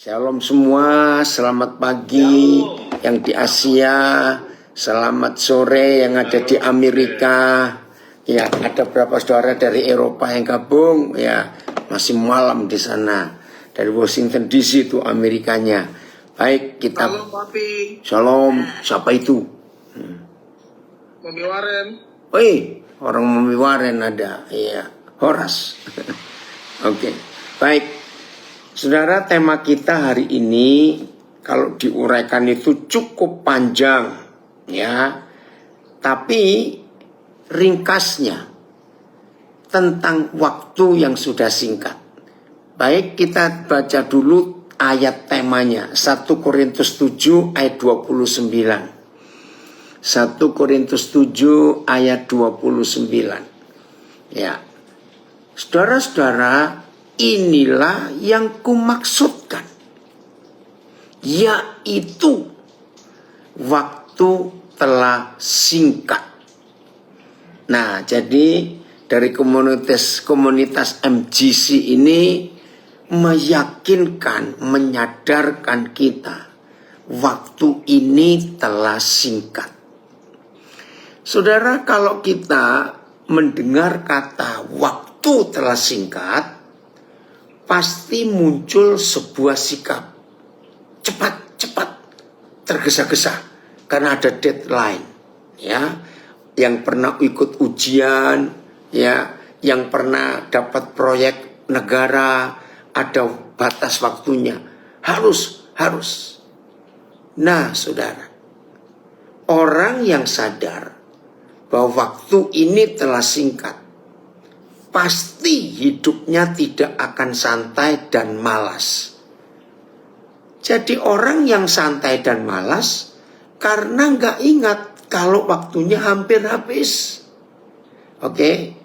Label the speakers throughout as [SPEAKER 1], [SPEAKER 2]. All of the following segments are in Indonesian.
[SPEAKER 1] Shalom semua, selamat pagi yang di Asia, selamat sore yang ada di Amerika. Ya, ada beberapa saudara dari Eropa yang gabung, ya masih malam di sana. Dari Washington DC itu Amerikanya. Baik, kita.
[SPEAKER 2] Shalom Papi.
[SPEAKER 1] Shalom, siapa itu?
[SPEAKER 2] Mami Waren.
[SPEAKER 1] Wih, orang Mami Waren ada, iya, Horas. Oke, baik. Saudara, tema kita hari ini kalau diuraikan itu cukup panjang, ya. Tapi ringkasnya tentang waktu yang sudah singkat. Baik, kita baca dulu ayat temanya, 1 Korintus 7 ayat 29. 1 Korintus 7 ayat 29. Ya. Saudara-saudara, inilah yang kumaksudkan, yaitu waktu telah singkat. Nah, jadi dari komunitas MGC ini meyakinkan, menyadarkan kita waktu ini telah singkat. Saudara, kalau kita mendengar kata waktu telah singkat, pasti muncul sebuah sikap cepat-cepat, tergesa-gesa karena ada deadline, ya. Yang pernah ikut ujian, ya, yang pernah dapat proyek negara, ada batas waktunya, harus. Nah, saudara, orang yang sadar bahwa waktu ini telah singkat, pasti hidupnya tidak akan santai dan malas. Jadi orang yang santai dan malas karena nggak ingat kalau waktunya hampir habis. Oke,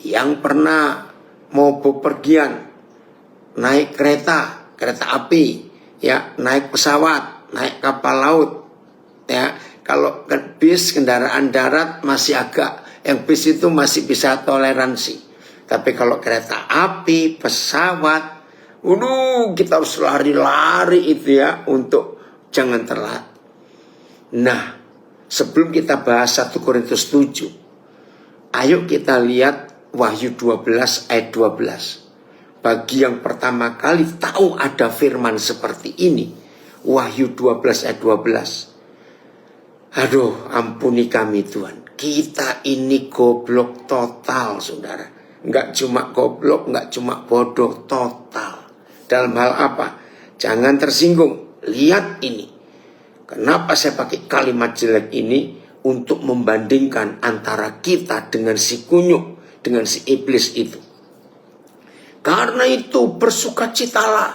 [SPEAKER 1] yang pernah mau bepergian, naik kereta api, ya, naik pesawat, naik kapal laut, ya. Kalau bis kendaraan darat masih agak, yang bis itu masih bisa toleransi. Tapi kalau kereta api, pesawat, kita harus lari-lari itu ya, untuk jangan telat. Nah, sebelum kita bahas 1 Korintus 7, ayo kita lihat Wahyu 12 ayat 12. Bagi yang pertama kali tahu ada firman seperti ini, Wahyu 12 ayat 12. Aduh, ampuni kami Tuhan. Kita ini goblok total, saudara. Enggak cuma goblok, enggak cuma bodoh, total. Dalam hal apa? Jangan tersinggung. Lihat ini. Kenapa saya pakai kalimat jelek ini? Untuk membandingkan antara kita dengan si kunyuk, dengan si iblis itu. Karena itu bersukacitalah,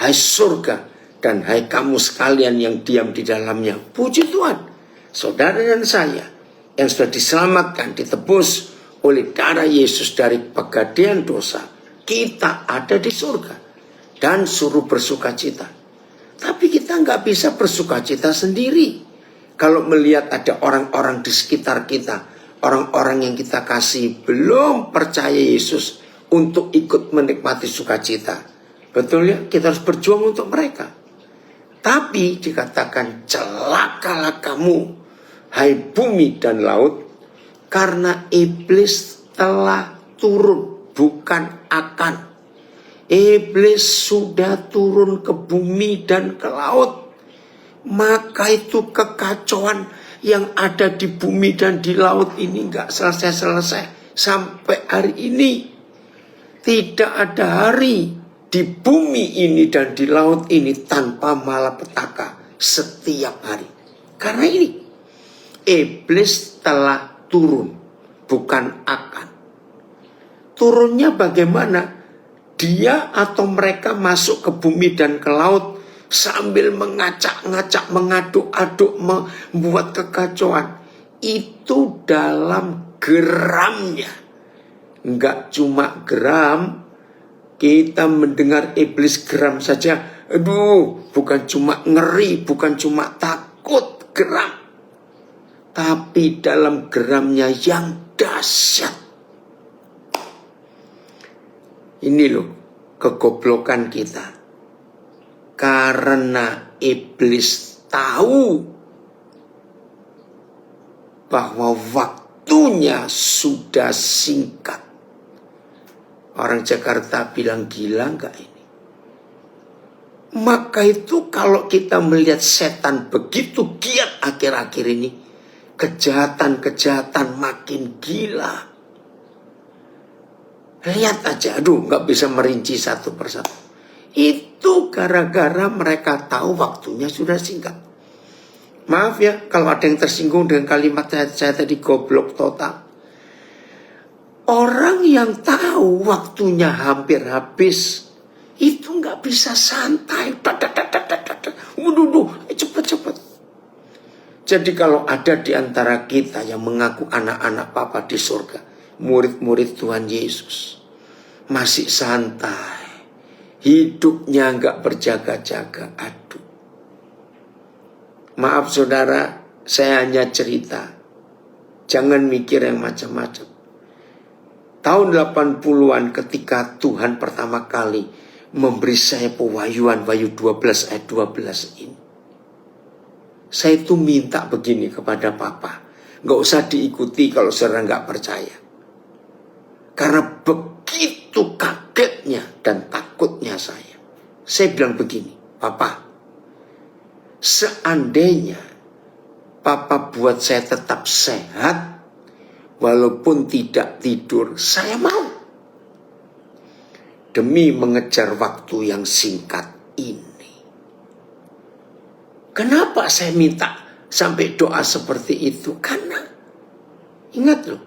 [SPEAKER 1] hai surga, dan hai kamu sekalian yang diam di dalamnya. Puji Tuhan. Saudara dan saya yang sudah diselamatkan, ditebus oleh darah Yesus dari pegadaian dosa, kita ada di surga dan suruh bersukacita. Tapi kita nggak bisa bersukacita sendiri. Kalau melihat ada orang-orang di sekitar kita, orang-orang yang kita kasih belum percaya Yesus untuk ikut menikmati sukacita. Betul ya, kita harus berjuang untuk mereka. Tapi dikatakan celakalah kamu, hai bumi dan laut, karena iblis telah turun, bukan akan. Iblis sudah turun ke bumi dan ke laut. Maka itu kekacauan yang ada di bumi dan di laut ini gak selesai-selesai sampai hari ini. Tidak ada hari di bumi ini dan di laut ini tanpa malapetaka setiap hari. Karena ini iblis telah turun, bukan akan. Turunnya bagaimana? Dia atau mereka masuk ke bumi dan ke laut sambil mengacak-ngacak, mengaduk-aduk, membuat kekacauan. Itu dalam geramnya. Enggak cuma geram, kita mendengar iblis geram saja. Aduh, bukan cuma ngeri, bukan cuma takut, geram. Tapi dalam geramnya yang dahsyat. Ini loh kegoblokan kita. Karena iblis tahu bahwa waktunya sudah singkat. Orang Jakarta bilang gila enggak ini? Maka itu kalau kita melihat setan begitu giat akhir-akhir ini, kejahatan-kejahatan makin gila. Lihat aja, aduh nggak bisa merinci satu persatu. Itu gara-gara mereka tahu waktunya sudah singkat. Maaf ya kalau ada yang tersinggung dengan kalimat saya tadi goblok total. Orang yang tahu waktunya hampir habis, itu nggak bisa santai. Cepet-cepet. Jadi kalau ada di antara kita yang mengaku anak-anak Papa di surga, murid-murid Tuhan Yesus, masih santai, hidupnya nggak berjaga-jaga, aduh. Maaf saudara, saya hanya cerita. Jangan mikir yang macam-macam. Tahun 80-an ketika Tuhan pertama kali memberi saya pewahyuan, Wahyu 12 ayat 12 ini. Saya itu minta begini kepada Papa. Nggak usah diikuti kalau saudara nggak percaya. Karena begitu kagetnya dan takutnya saya. Saya bilang begini, Papa, seandainya Papa buat saya tetap sehat, walaupun tidak tidur, saya mau. Demi mengejar waktu yang singkat ini. Kenapa saya minta sampai doa seperti itu? Karena, ingat loh,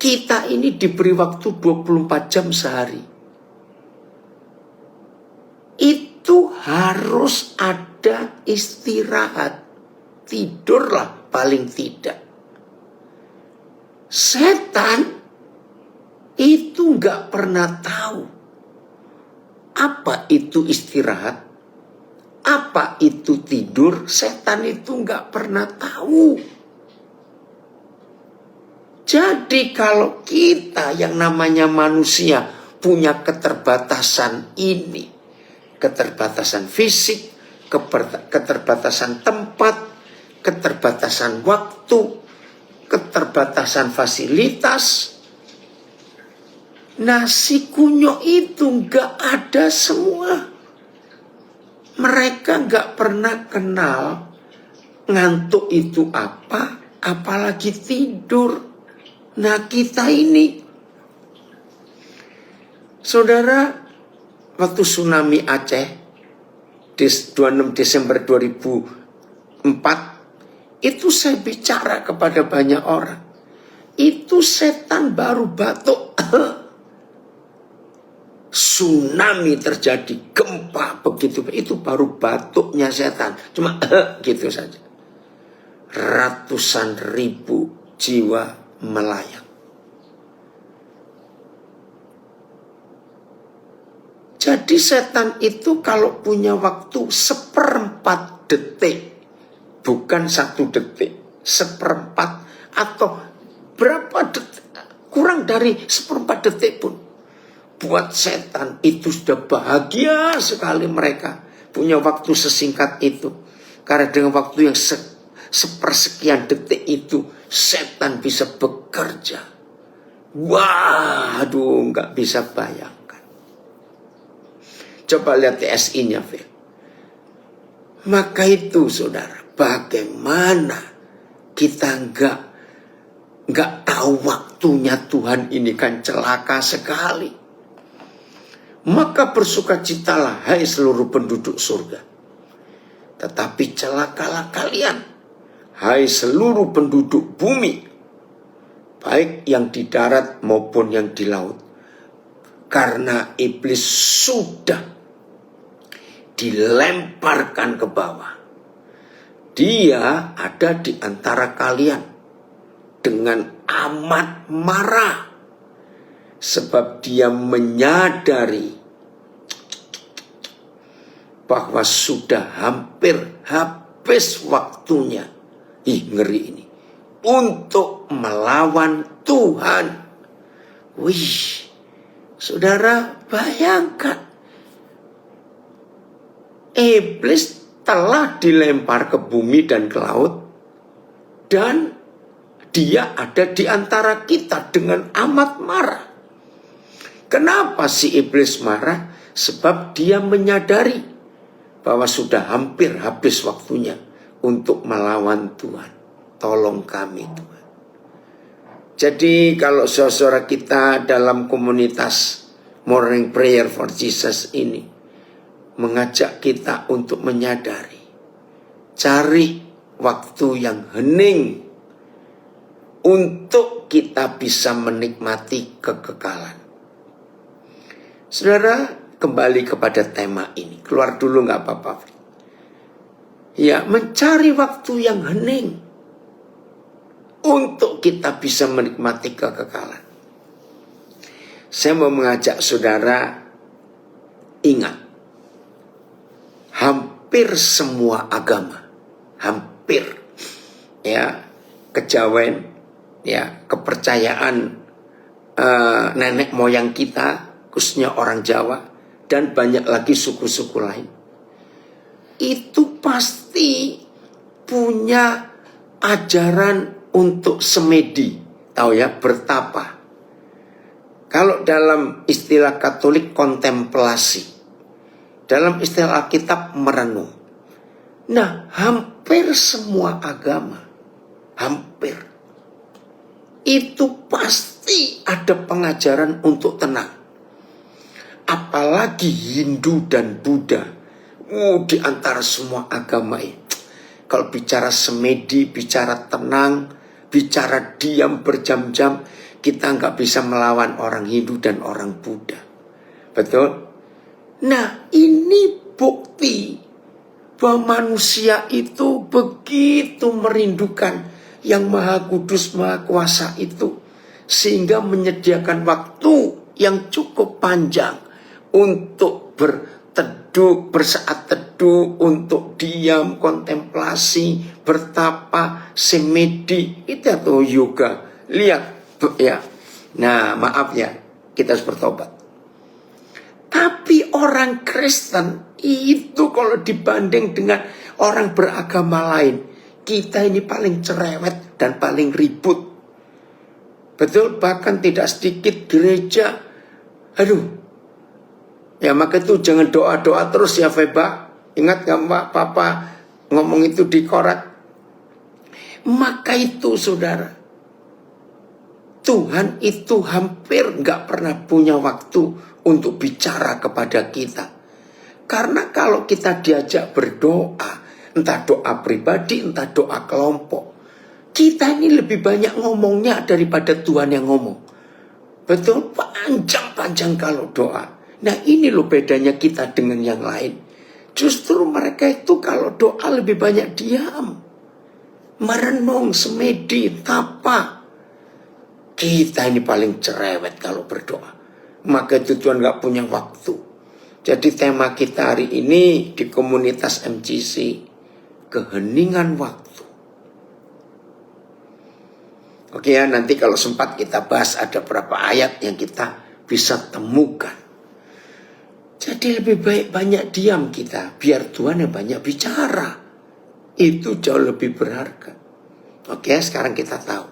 [SPEAKER 1] kita ini diberi waktu 24 jam sehari. Itu harus ada istirahat. Tidurlah paling tidak. Setan itu nggak pernah tahu apa itu istirahat, apa itu tidur. Setan itu nggak pernah tahu. Jadi kalau kita yang namanya manusia punya keterbatasan ini, keterbatasan fisik, keterbatasan tempat, keterbatasan waktu, keterbatasan fasilitas, nasi kunyuk itu nggak ada semua. Mereka nggak pernah kenal ngantuk itu apa, apalagi tidur. Nah kita ini, saudara, waktu tsunami Aceh 26 Desember 2004, itu saya bicara kepada banyak orang. Itu setan baru batuk. Tsunami terjadi, gempa begitu. Itu baru batuknya setan. Cuma gitu saja. Ratusan ribu jiwa melayang. Jadi setan itu kalau punya waktu 1/4 detik, bukan 1 detik, 1/4 atau berapa detik, kurang dari 1/4 detik pun. Buat setan itu sudah bahagia sekali mereka punya waktu sesingkat itu. Karena dengan waktu yang sepersekian detik itu, setan bisa bekerja. Waduh, nggak bisa bayangkan. Coba lihat TSI-nya, Phil. Maka itu, saudara, bagaimana kita nggak tahu waktunya Tuhan ini kan celaka sekali. Maka bersukacitalah, hai seluruh penduduk surga. Tetapi celakalah kalian, hai seluruh penduduk bumi, baik yang di darat maupun yang di laut. Karena iblis sudah dilemparkan ke bawah. Dia ada di antara kalian dengan amat marah. Sebab dia menyadari bahwa sudah hampir habis waktunya. Ngeri ini. Untuk melawan Tuhan. Wih, saudara bayangkan. iblis telah dilempar ke bumi dan ke laut, dan dia ada di antara kita dengan amat marah. Kenapa si iblis marah? Sebab dia menyadari bahwa sudah hampir habis waktunya untuk melawan Tuhan. Tolong kami Tuhan. Jadi kalau saudara kita dalam komunitas Morning Prayer for Jesus ini mengajak kita untuk menyadari, cari waktu yang hening untuk kita bisa menikmati kekekalan. Saudara, kembali kepada tema ini. Keluar dulu gak apa-apa. Ya, mencari waktu yang hening untuk kita bisa menikmati kekekalan. Saya mau mengajak saudara ingat, hampir semua agama, hampir, ya, kejawen, ya, kepercayaan nenek moyang kita, khususnya orang Jawa, dan banyak lagi suku-suku lain, itu pasti punya ajaran untuk semedi, tahu ya, bertapa. Kalau dalam istilah Katolik kontemplasi, dalam istilah Alkitab merenung. Nah, hampir semua agama, hampir, itu pasti ada pengajaran untuk tenang. Apalagi Hindu dan Buddha, di antara semua agama ini, kalau bicara semedi, bicara tenang, bicara diam berjam-jam, kita nggak bisa melawan orang Hindu dan orang Buddha. Betul? Nah, ini bukti bahwa manusia itu begitu merindukan yang Maha Kudus, Maha Kuasa itu, sehingga menyediakan waktu yang cukup panjang untuk berteduh, bersaat teduh, untuk diam, kontemplasi, bertapa, semedi, itu atau yoga. Lihat, ya. Nah, maaf ya, kita harus bertobat. Tapi orang Kristen itu kalau dibanding dengan orang beragama lain, kita ini paling cerewet dan paling ribut. Betul, bahkan tidak sedikit gereja. Aduh, ya maka itu jangan doa-doa terus ya Feba. Ingat gak Mbak, Papa ngomong itu di korat. Maka itu saudara, Tuhan itu hampir gak pernah punya waktu untuk bicara kepada kita. Karena kalau kita diajak berdoa, entah doa pribadi, entah doa kelompok, kita ini lebih banyak ngomongnya daripada Tuhan yang ngomong. Betul, panjang-panjang kalau doa. Nah ini loh bedanya kita dengan yang lain. Justru mereka itu kalau doa lebih banyak diam, merenung, semedi, tapa. Kita ini paling cerewet kalau berdoa. Maka itu Tuhan gak punya waktu. Jadi tema kita hari ini di komunitas MCC, keheningan waktu. Oke ya, nanti kalau sempat kita bahas ada berapa ayat yang kita bisa temukan. Jadi lebih baik banyak diam kita, biar Tuhan yang banyak bicara. Itu jauh lebih berharga. Oke, sekarang kita tahu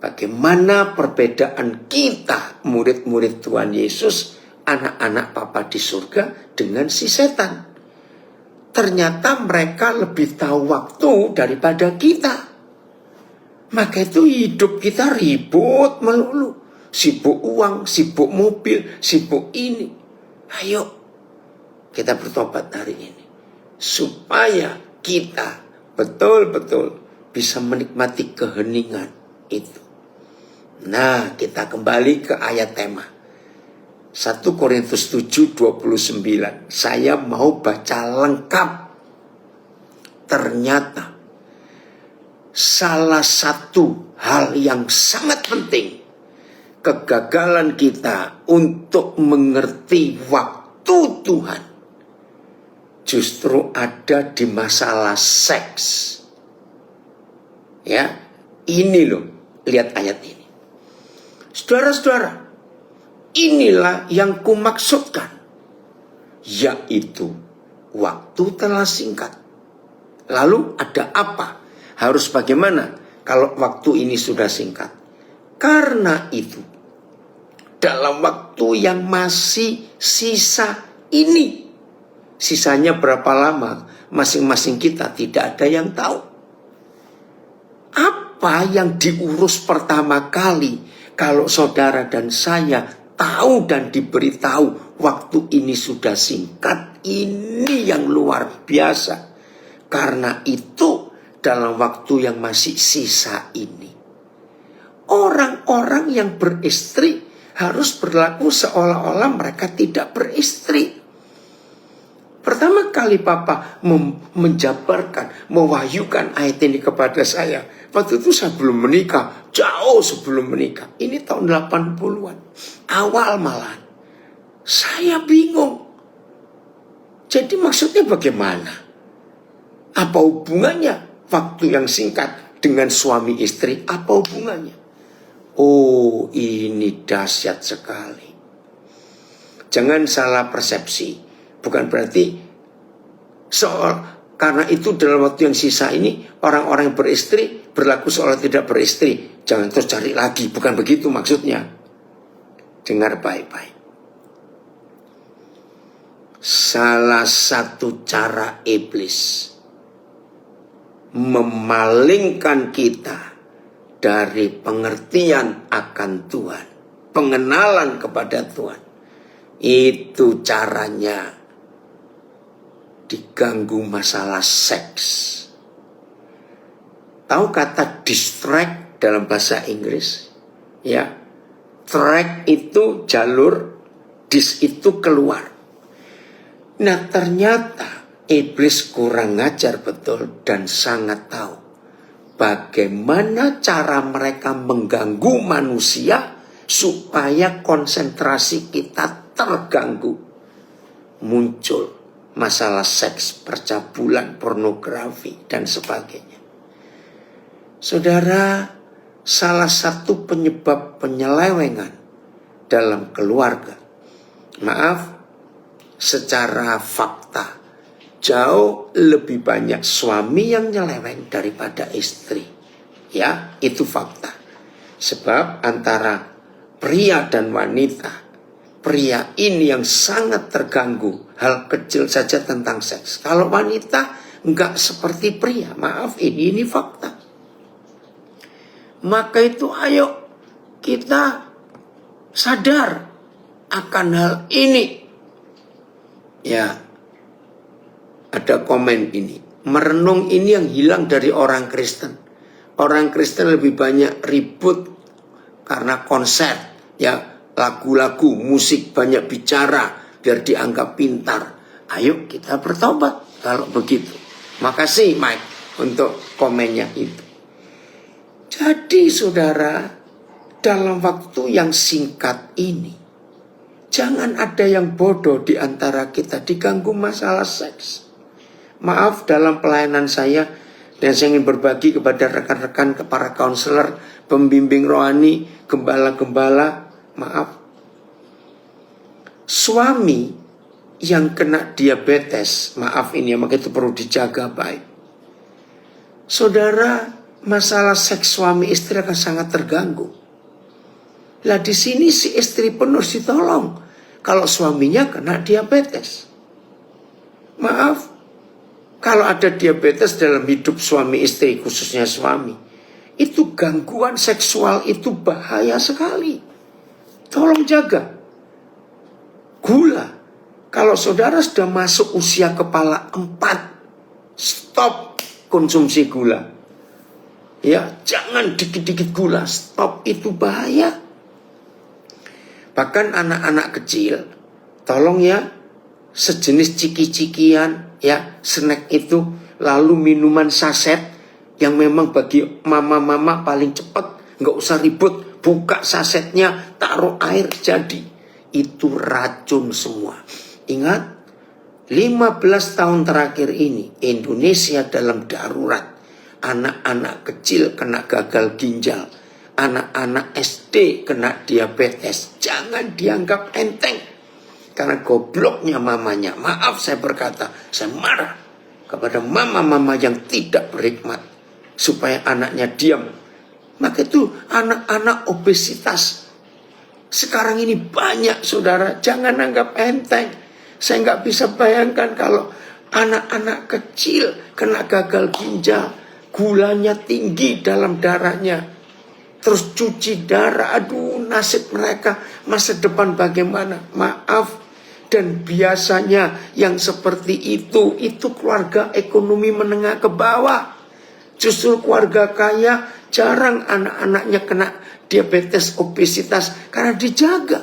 [SPEAKER 1] bagaimana perbedaan kita, murid-murid Tuhan Yesus, anak-anak Papa di surga, dengan si setan. Ternyata mereka lebih tahu waktu daripada kita. Maka itu hidup kita ribut melulu. Sibuk uang, sibuk mobil, sibuk ini. Ayo, kita bertobat hari ini. Supaya kita betul-betul bisa menikmati keheningan itu. Nah, kita kembali ke ayat tema. 1 Korintus 7:29. Saya mau baca lengkap. Ternyata salah satu hal yang sangat penting, kegagalan kita untuk mengerti waktu Tuhan, justru ada di masalah seks. Ya, ini loh, lihat ayat ini. Saudara-saudara, inilah yang kumaksudkan, yaitu waktu telah singkat. Lalu ada apa? Harus bagaimana kalau waktu ini sudah singkat? Karena itu, dalam waktu yang masih sisa ini, sisanya berapa lama, masing-masing kita tidak ada yang tahu. Apa yang diurus pertama kali kalau saudara dan saya tahu dan diberitahu waktu ini sudah singkat, ini yang luar biasa. Karena itu dalam waktu yang masih sisa ini, orang-orang yang beristri harus berlaku seolah-olah mereka tidak beristri. Pertama kali Papa menjabarkan, mewahyukan ayat ini kepada saya, waktu itu saya belum menikah, jauh sebelum menikah. Ini tahun 80-an, awal malahan. Saya bingung. Jadi maksudnya bagaimana? Apa hubungannya waktu yang singkat dengan suami istri? Apa hubungannya? Oh, ini dahsyat sekali. Jangan salah persepsi. Bukan berarti karena itu dalam waktu yang sisa ini orang-orang yang beristri berlaku seolah tidak beristri. Jangan terus cari lagi. Bukan begitu maksudnya. Dengar baik-baik. Salah satu cara iblis memalingkan kita dari pengertian akan Tuhan, pengenalan kepada Tuhan, itu caranya diganggu masalah seks. Tahu kata distract dalam bahasa Inggris? Ya, track itu jalur, dis itu keluar. Nah, ternyata iblis kurang ngajar betul dan sangat tahu bagaimana cara mereka mengganggu manusia supaya konsentrasi kita terganggu. Muncul masalah seks, percabulan, pornografi, dan sebagainya. Saudara, salah satu penyebab penyelewengan dalam keluarga, maaf, secara fakta, jauh lebih banyak suami yang nyeleweng daripada istri. Ya, itu fakta. Sebab antara pria dan wanita, pria ini yang sangat terganggu hal kecil saja tentang seks. Kalau wanita enggak seperti pria, maaf, ini fakta. Maka itu ayo kita sadar akan hal ini. Ya, ada komen ini. Merenung ini yang hilang dari orang Kristen. Orang Kristen lebih banyak ribut karena konser, ya, lagu-lagu, musik, banyak bicara biar dianggap pintar. Ayo kita bertobat kalau begitu. Makasih Mike untuk komennya itu. Jadi saudara, dalam waktu yang singkat ini, jangan ada yang bodoh di antara kita diganggu masalah seks. Maaf, dalam pelayanan saya, dan saya ingin berbagi kepada rekan-rekan, ke para konselor, pembimbing rohani, gembala-gembala, maaf. Suami yang kena diabetes, maaf ini ya, maka itu perlu dijaga baik. Saudara, masalah seks suami istri akan sangat terganggu. Lah di sini si istri pun harus ditolong kalau suaminya kena diabetes. Maaf, kalau ada diabetes dalam hidup suami istri, khususnya suami, itu gangguan seksual itu bahaya sekali. Tolong jaga. Gula, kalau saudara sudah masuk usia kepala 4, stop konsumsi gula. Ya, jangan dikit-dikit gula, stop, itu bahaya. Bahkan anak-anak kecil, tolong ya, sejenis ciki-cikian, ya, snack itu, lalu minuman saset, yang memang bagi mama-mama paling cepat, nggak usah ribut, buka sasetnya, taruh air, jadi. Itu racun semua. Ingat, 15 tahun terakhir ini, Indonesia dalam darurat. Anak-anak kecil kena gagal ginjal. Anak-anak SD kena diabetes. Jangan dianggap enteng. karena gobloknya mamanya. Maaf saya berkata, saya marah kepada mama-mama yang tidak berhikmat supaya anaknya diam. Maka itu anak-anak obesitas sekarang ini banyak, saudara. Jangan anggap enteng. Saya nggak bisa bayangkan kalau anak-anak kecil kena gagal ginjal, gulanya tinggi dalam darahnya, terus cuci darah. Aduh, nasib mereka masa depan bagaimana? Maaf. Dan biasanya yang seperti itu keluarga ekonomi menengah ke bawah. Justru keluarga kaya jarang anak-anaknya kena diabetes, obesitas karena dijaga.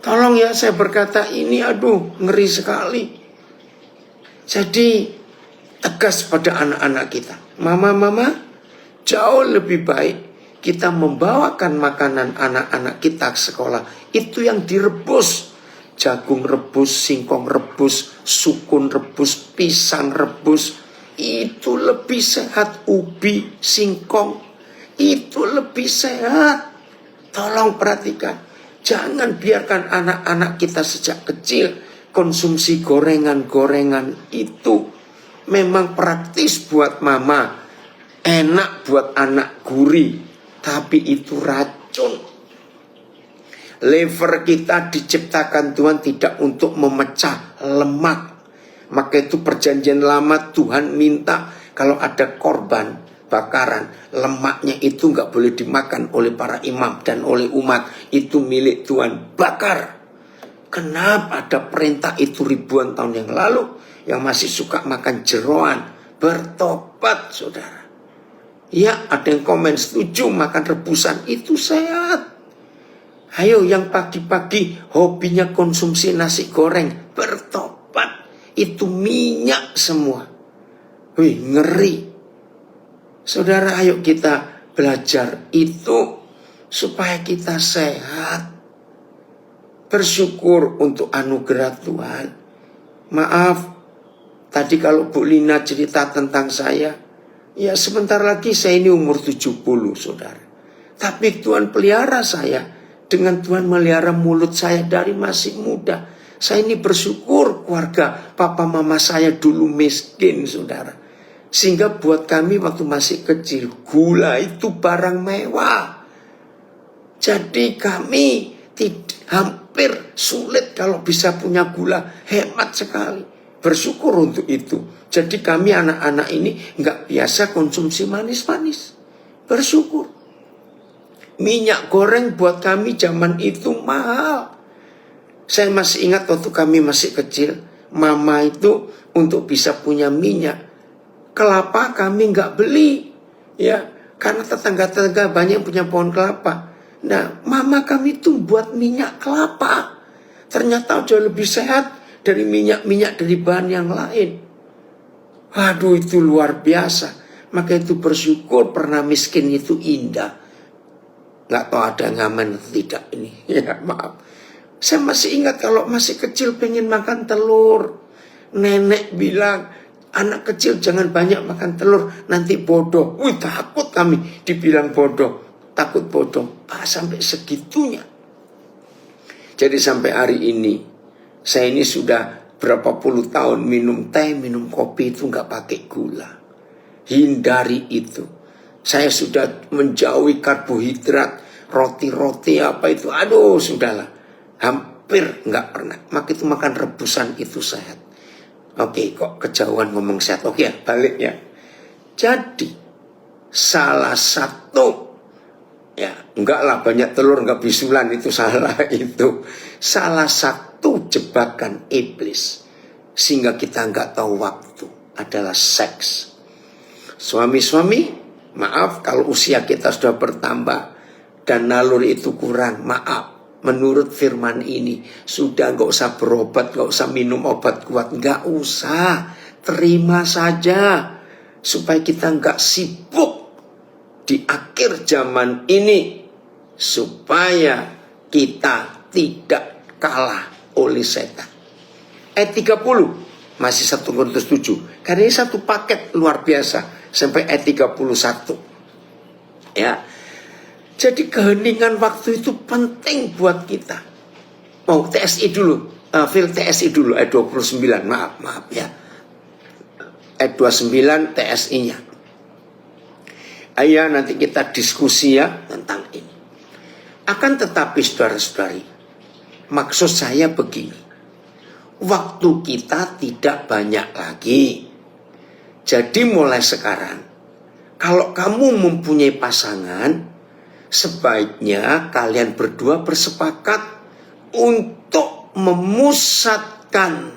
[SPEAKER 1] Tolong ya, saya berkata ini, aduh, ngeri sekali. Jadi tegas pada anak-anak kita. Mama-mama, jauh lebih baik kita membawakan makanan anak-anak kita ke sekolah. Itu yang direbus. Jagung rebus, singkong rebus, sukun rebus, pisang rebus. Itu lebih sehat. Ubi, singkong, itu lebih sehat. Tolong perhatikan. Jangan biarkan anak-anak kita sejak kecil konsumsi gorengan-gorengan. Itu memang praktis buat mama, enak buat anak, gurih, tapi itu racun. Lever kita diciptakan Tuhan tidak untuk memecah lemak. Maka itu perjanjian lama Tuhan minta kalau ada korban bakaran, lemaknya itu nggak boleh dimakan oleh para imam dan oleh umat. Itu milik Tuhan, bakar. Kenapa ada perintah itu ribuan tahun yang lalu? Yang masih suka makan jeroan, bertobat saudara. Ya, ada yang komen setuju makan rebusan, itu sehat. Ayo yang pagi-pagi hobinya konsumsi nasi goreng, bertobat. Itu minyak semua. Wih, ngeri. Saudara, ayo kita belajar itu supaya kita sehat. Bersyukur untuk anugerah Tuhan. Maaf, tadi kalau Bu Lina cerita tentang saya, ya sebentar lagi saya ini umur 70, saudara. Tapi Tuhan pelihara saya. Dengan Tuhan melihara mulut saya dari masih muda. Saya ini bersyukur keluarga papa mama saya dulu miskin, saudara. Sehingga buat kami waktu masih kecil, gula itu barang mewah. Jadi kami hampir sulit kalau bisa punya gula. Hemat sekali. Bersyukur untuk itu. Jadi kami anak-anak ini nggak biasa konsumsi manis-manis. Bersyukur. Minyak goreng buat kami zaman itu mahal. Saya masih ingat waktu kami masih kecil, mama itu untuk bisa punya minyak kelapa kami nggak beli, ya, karena tetangga-tetangga banyak yang punya pohon kelapa. Nah, mama kami tuh buat minyak kelapa. Ternyata jauh lebih sehat dari minyak-minyak dari bahan yang lain. Waduh, itu luar biasa. Maka itu bersyukur pernah miskin itu indah. Nggak tahu ada ngamen atau tidak ini. Ya maaf. Saya masih ingat kalau masih kecil pengen makan telur. Nenek bilang, anak kecil jangan banyak makan telur, nanti bodoh. Wih, takut kami dibilang bodoh. Takut bodoh. Sampai segitunya. Jadi sampai hari ini, saya ini sudah berapa puluh tahun minum teh, minum kopi itu nggak pakai gula. Hindari itu. Saya sudah menjauhi karbohidrat, roti-roti apa itu, aduh sudahlah, hampir nggak pernah. Maka itu makan rebusan itu sehat. Oke, kok kejauhan ngomong sehat. Oke ya, balik ya. Jadi salah satu, ya enggak lah banyak telur nggak bisulan, itu salah itu. Salah satu jebakan iblis sehingga kita nggak tahu waktu adalah seks. Suami-suami, maaf kalau usia kita sudah bertambah dan naluri itu kurang, maaf. Menurut firman ini, sudah gak usah berobat, gak usah minum obat kuat, gak usah. Terima saja, supaya kita gak sibuk di akhir zaman ini, supaya kita tidak kalah oleh setan. Ayat 30, masih 1 Korintus 7. Karena ini satu paket luar biasa. Sampai ayat 31. Ya. Jadi keheningan waktu itu penting buat kita. TSI dulu. Fil TSI dulu ayat 29. Maaf ya. Ayat 29 TSI-nya. Ayo nanti kita diskusi ya tentang ini. Akan tetapi saudara-saudari, maksud saya begini. Waktu kita tidak banyak lagi. Jadi mulai sekarang, kalau kamu mempunyai pasangan, sebaiknya kalian berdua bersepakat untuk memusatkan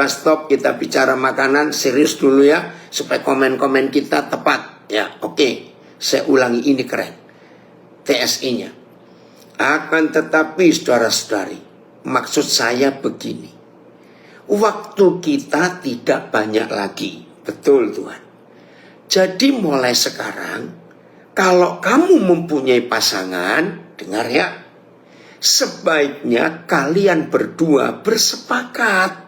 [SPEAKER 1] stop, kita bicara makanan serius dulu ya, supaya komen-komen kita tepat ya. Oke, saya ulangi, ini keren TSI-nya. Akan tetapi saudara-saudari, maksud saya begini, waktu kita tidak banyak lagi. Betul Tuhan. Jadi mulai sekarang, kalau kamu mempunyai pasangan, dengar ya, sebaiknya kalian berdua bersepakat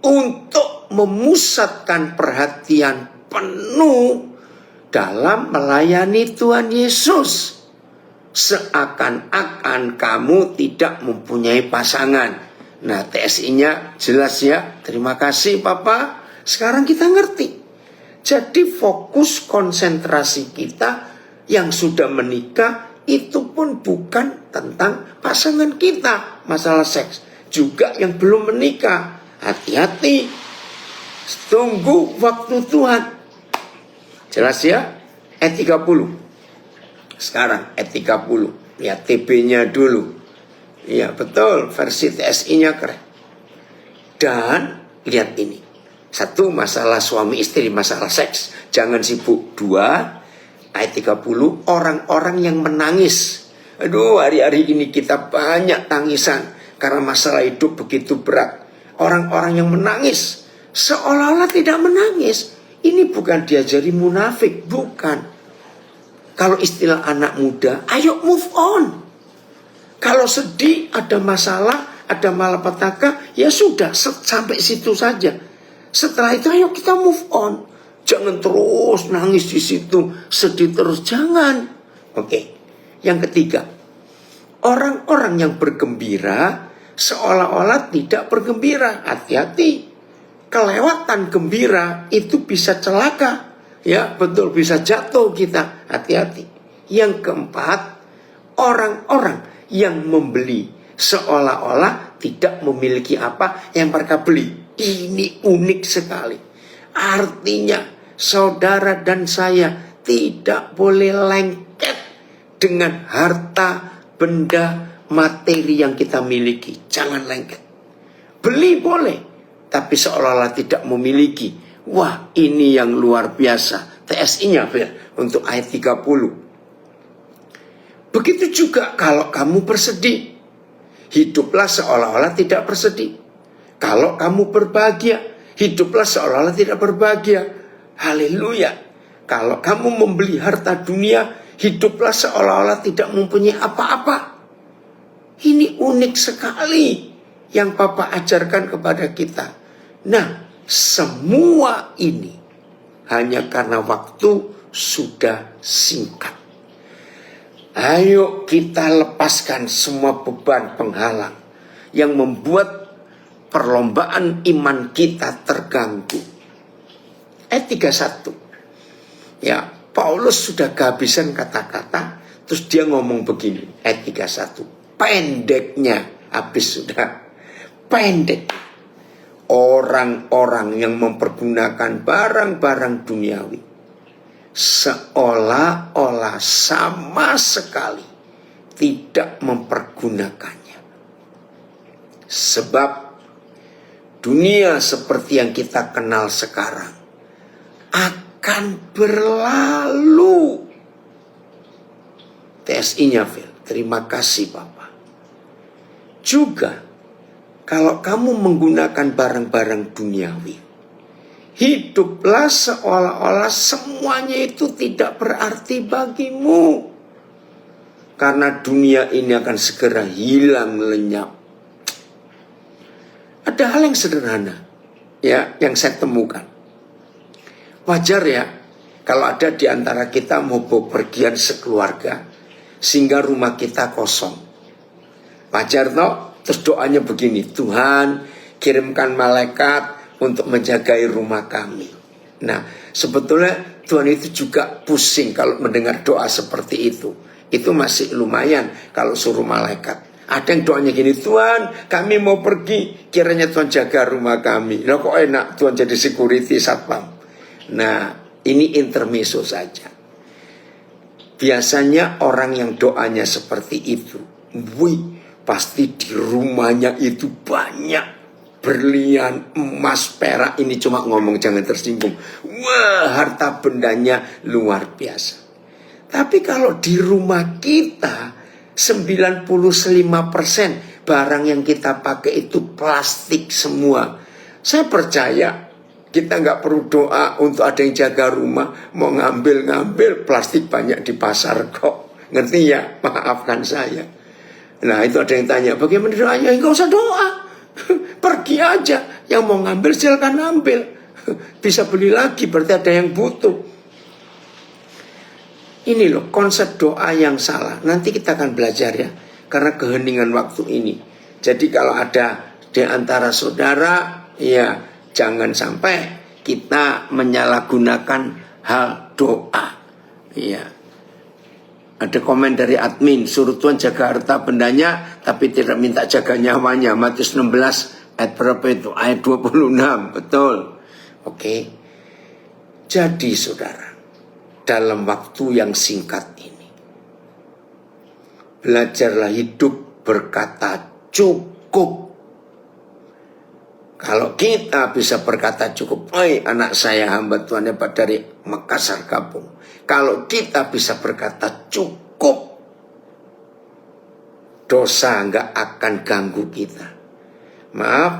[SPEAKER 1] untuk memusatkan perhatian penuh dalam melayani Tuhan Yesus. Seakan-akan kamu tidak mempunyai pasangan. Nah, TSI-nya jelas ya. Terima kasih Bapak. Sekarang kita ngerti. Jadi fokus konsentrasi kita yang sudah menikah itu pun bukan tentang pasangan kita, masalah seks. Juga yang belum menikah, hati-hati, tunggu waktu Tuhan. Jelas ya? Ayat 30. Sekarang ayat 30. Lihat TB-nya dulu. Ya betul, versi TSI-nya keren. Dan lihat ini. Satu, masalah suami istri, masalah seks. Jangan sibuk. Dua, ayat 30, orang-orang yang menangis. Aduh, hari-hari ini kita banyak tangisan karena masalah hidup begitu berat. Orang-orang yang menangis seolah-olah tidak menangis. Ini bukan diajari munafik, bukan. Kalau istilah anak muda, ayo move on. Kalau sedih, ada masalah, ada malapetaka, ya sudah, sampai situ saja. Setelah itu ayo kita move on. Jangan terus nangis di situ, sedih terus, jangan. Oke. Yang ketiga, orang-orang yang bergembira seolah-olah tidak bergembira. Hati-hati. Kelewatan gembira itu bisa celaka. Ya, betul, bisa jatuh kita. Hati-hati. Yang keempat, orang-orang yang membeli seolah-olah tidak memiliki apa yang mereka beli. Ini unik sekali. Artinya saudara dan saya tidak boleh lengket dengan harta, benda, materi yang kita miliki. Jangan lengket. Beli boleh, tapi seolah-olah tidak memiliki. Wah, ini yang luar biasa. TSI-nya untuk ayat 30. Begitu juga kalau kamu bersedih, hiduplah seolah-olah tidak bersedih. Kalau kamu berbahagia, hiduplah seolah-olah tidak berbahagia. Haleluya. Kalau kamu membeli harta dunia, hiduplah seolah-olah tidak mempunyai apa-apa. Ini unik sekali yang Papa ajarkan kepada kita. Nah, semua ini hanya karena waktu sudah singkat. Ayo kita lepaskan semua beban penghalang yang membuat perlombaan iman kita terganggu. Ayat 31. Ya, Paulus sudah kehabisan kata-kata, terus dia ngomong begini, ayat 31. Pendeknya habis sudah. Pendek. Orang-orang yang mempergunakan barang-barang duniawi seolah-olah sama sekali tidak mempergunakannya. Sebab dunia seperti yang kita kenal sekarang akan berlalu. TSI-nya Phil. Terima kasih Bapak. Juga kalau kamu menggunakan barang-barang duniawi, hiduplah seolah-olah semuanya itu tidak berarti bagimu. Karena dunia ini akan segera hilang lenyap. Ada hal yang sederhana ya yang saya temukan. Wajar ya kalau ada di antara kita mau bepergian sekeluarga, sehingga rumah kita kosong. Wajar toh? Terus doanya begini, Tuhan kirimkan malaikat untuk menjagai rumah kami. Nah, sebetulnya Tuhan itu juga pusing kalau mendengar doa seperti itu. Itu masih lumayan kalau suruh malaikat. Ada yang doanya gini, Tuhan kami mau pergi, kiranya Tuhan jaga rumah kami. Nah kok enak Tuhan jadi security satpam. Nah ini intermezzo saja. Biasanya orang yang doanya seperti itu, pasti di rumahnya itu banyak berlian, emas, perak. Ini cuma ngomong jangan tersinggung. Wah harta bendanya luar biasa. Tapi kalau di rumah kita 95% barang yang kita pakai itu plastik semua. Saya percaya kita nggak perlu doa untuk ada yang jaga rumah. Mau ngambil plastik banyak di pasar kok. Ngerti ya? Maafkan saya. Nah itu ada yang tanya, bagaimana doanya? Nggak usah doa. Pergi aja. Yang mau ngambil silakan ambil. Bisa beli lagi berarti ada yang butuh. Ini loh konsep doa yang salah. Nanti kita akan belajar ya. Karena keheningan waktu ini. Jadi kalau ada di antara saudara, ya jangan sampai kita menyalahgunakan hal doa. Ya. Ada komen dari admin, suruh Tuhan jaga harta bendanya, tapi tidak minta jaga nyawanya. Matius 16 ayat berapa itu? Ayat 26, betul. Oke. Jadi saudara, dalam waktu yang singkat ini, belajarlah hidup berkata cukup. Kalau kita bisa berkata cukup, anak saya hamba Tuhan hebat dari Makassar Kampung. Kalau kita bisa berkata cukup, dosa nggak akan ganggu kita. Maaf,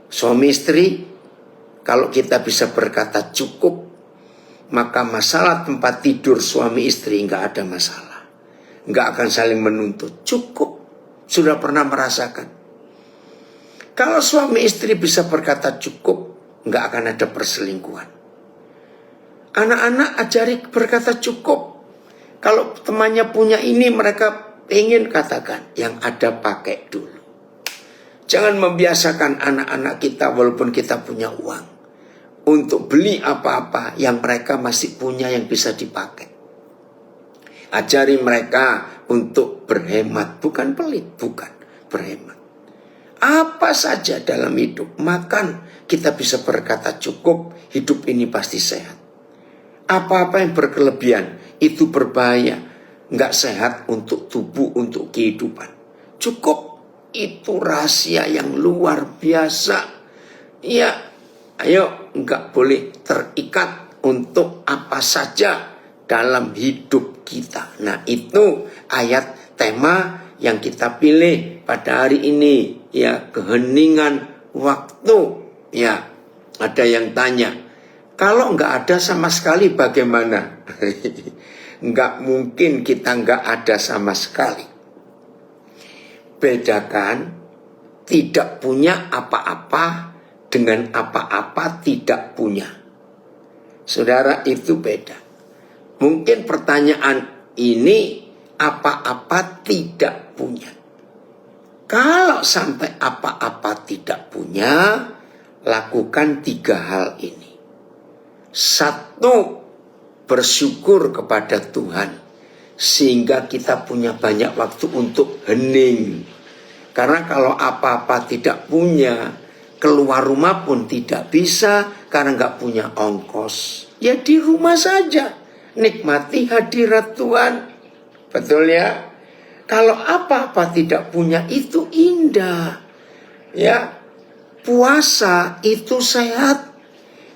[SPEAKER 1] suami istri, kalau kita bisa berkata cukup, maka masalah tempat tidur suami istri nggak ada masalah. Nggak akan saling menuntut. Cukup. Sudah pernah merasakan. Kalau suami istri bisa berkata cukup, nggak akan ada perselingkuhan. Anak-anak ajari berkata cukup. Kalau temannya punya ini, mereka ingin katakan, yang ada pakai dulu. Jangan membiasakan anak-anak kita walaupun kita punya uang untuk beli apa-apa yang mereka masih punya yang bisa dipakai. Ajari mereka untuk berhemat, bukan pelit, bukan berhemat. Apa saja dalam hidup, makan kita bisa berkata cukup, hidup ini pasti sehat. Apa-apa yang berkelebihan itu berbahaya, nggak sehat untuk tubuh, untuk kehidupan. Cukup itu rahasia yang luar biasa. Ya, ayo nggak boleh terikat untuk apa saja dalam hidup kita. Nah itu ayat tema yang kita pilih pada hari ini. Ya, keheningan waktu. Ya, ada yang tanya, kalau nggak ada sama sekali bagaimana? Nggak mungkin kita nggak ada sama sekali. Bedakan tidak punya apa-apa dengan apa-apa tidak punya. Saudara, itu beda. Mungkin pertanyaan ini apa-apa tidak punya. Kalau sampai apa-apa tidak punya, lakukan 3 hal ini. 1, bersyukur kepada Tuhan, sehingga kita punya banyak waktu untuk hening. Karena kalau apa-apa tidak punya, keluar rumah pun tidak bisa karena nggak punya ongkos. Ya di rumah saja, nikmati hadirat Tuhan. Betul ya? Kalau apa-apa tidak punya itu indah. Ya, puasa itu sehat.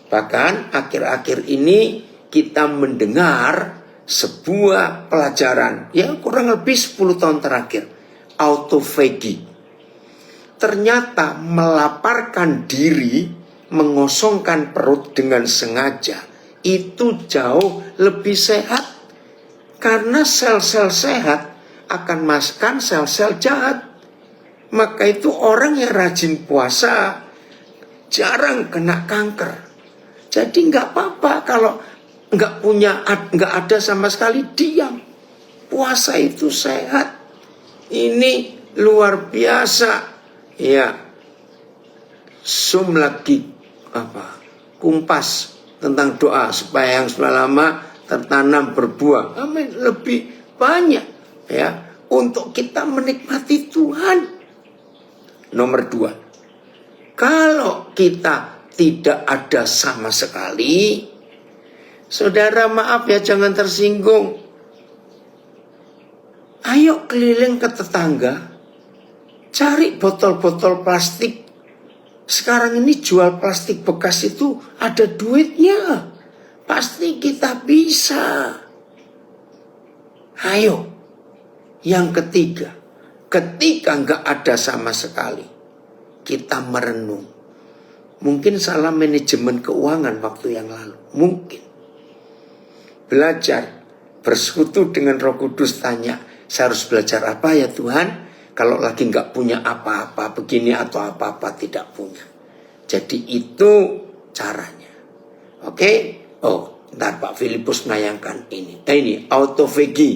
[SPEAKER 1] Bahkan akhir-akhir ini kita mendengar sebuah pelajaran, ya kurang lebih 10 tahun terakhir, autofagi. Ternyata melaparkan diri, mengosongkan perut dengan sengaja, itu jauh lebih sehat. Karena sel-sel sehat akan masukkan sel-sel jahat. Maka itu orang yang rajin puasa jarang kena kanker. Jadi nggak apa-apa kalau nggak ada sama sekali, diam. puasa itu sehat. Ini luar biasa. Ya, lagi kumpas tentang doa supaya yang sudah lama tertanam berbuah. Amin. Lebih banyak ya untuk kita menikmati Tuhan. Nomor 2, kalau kita tidak ada sama sekali, saudara maaf ya, jangan tersinggung. Ayo keliling ke tetangga, cari botol-botol plastik. Sekarang ini jual plastik bekas itu ada duitnya. Pasti kita bisa. Ayo. Yang ketiga, ketika nggak ada sama sekali, kita merenung. Mungkin salah manajemen keuangan waktu yang lalu. Mungkin. Belajar, bersekutu dengan Roh Kudus, tanya, saya harus belajar apa ya Tuhan? Kalau lagi nggak punya apa-apa, begini atau apa-apa tidak punya. Jadi itu caranya. Oke? Oh, ntar Pak Filipus menayangkan ini. Ini autophagy.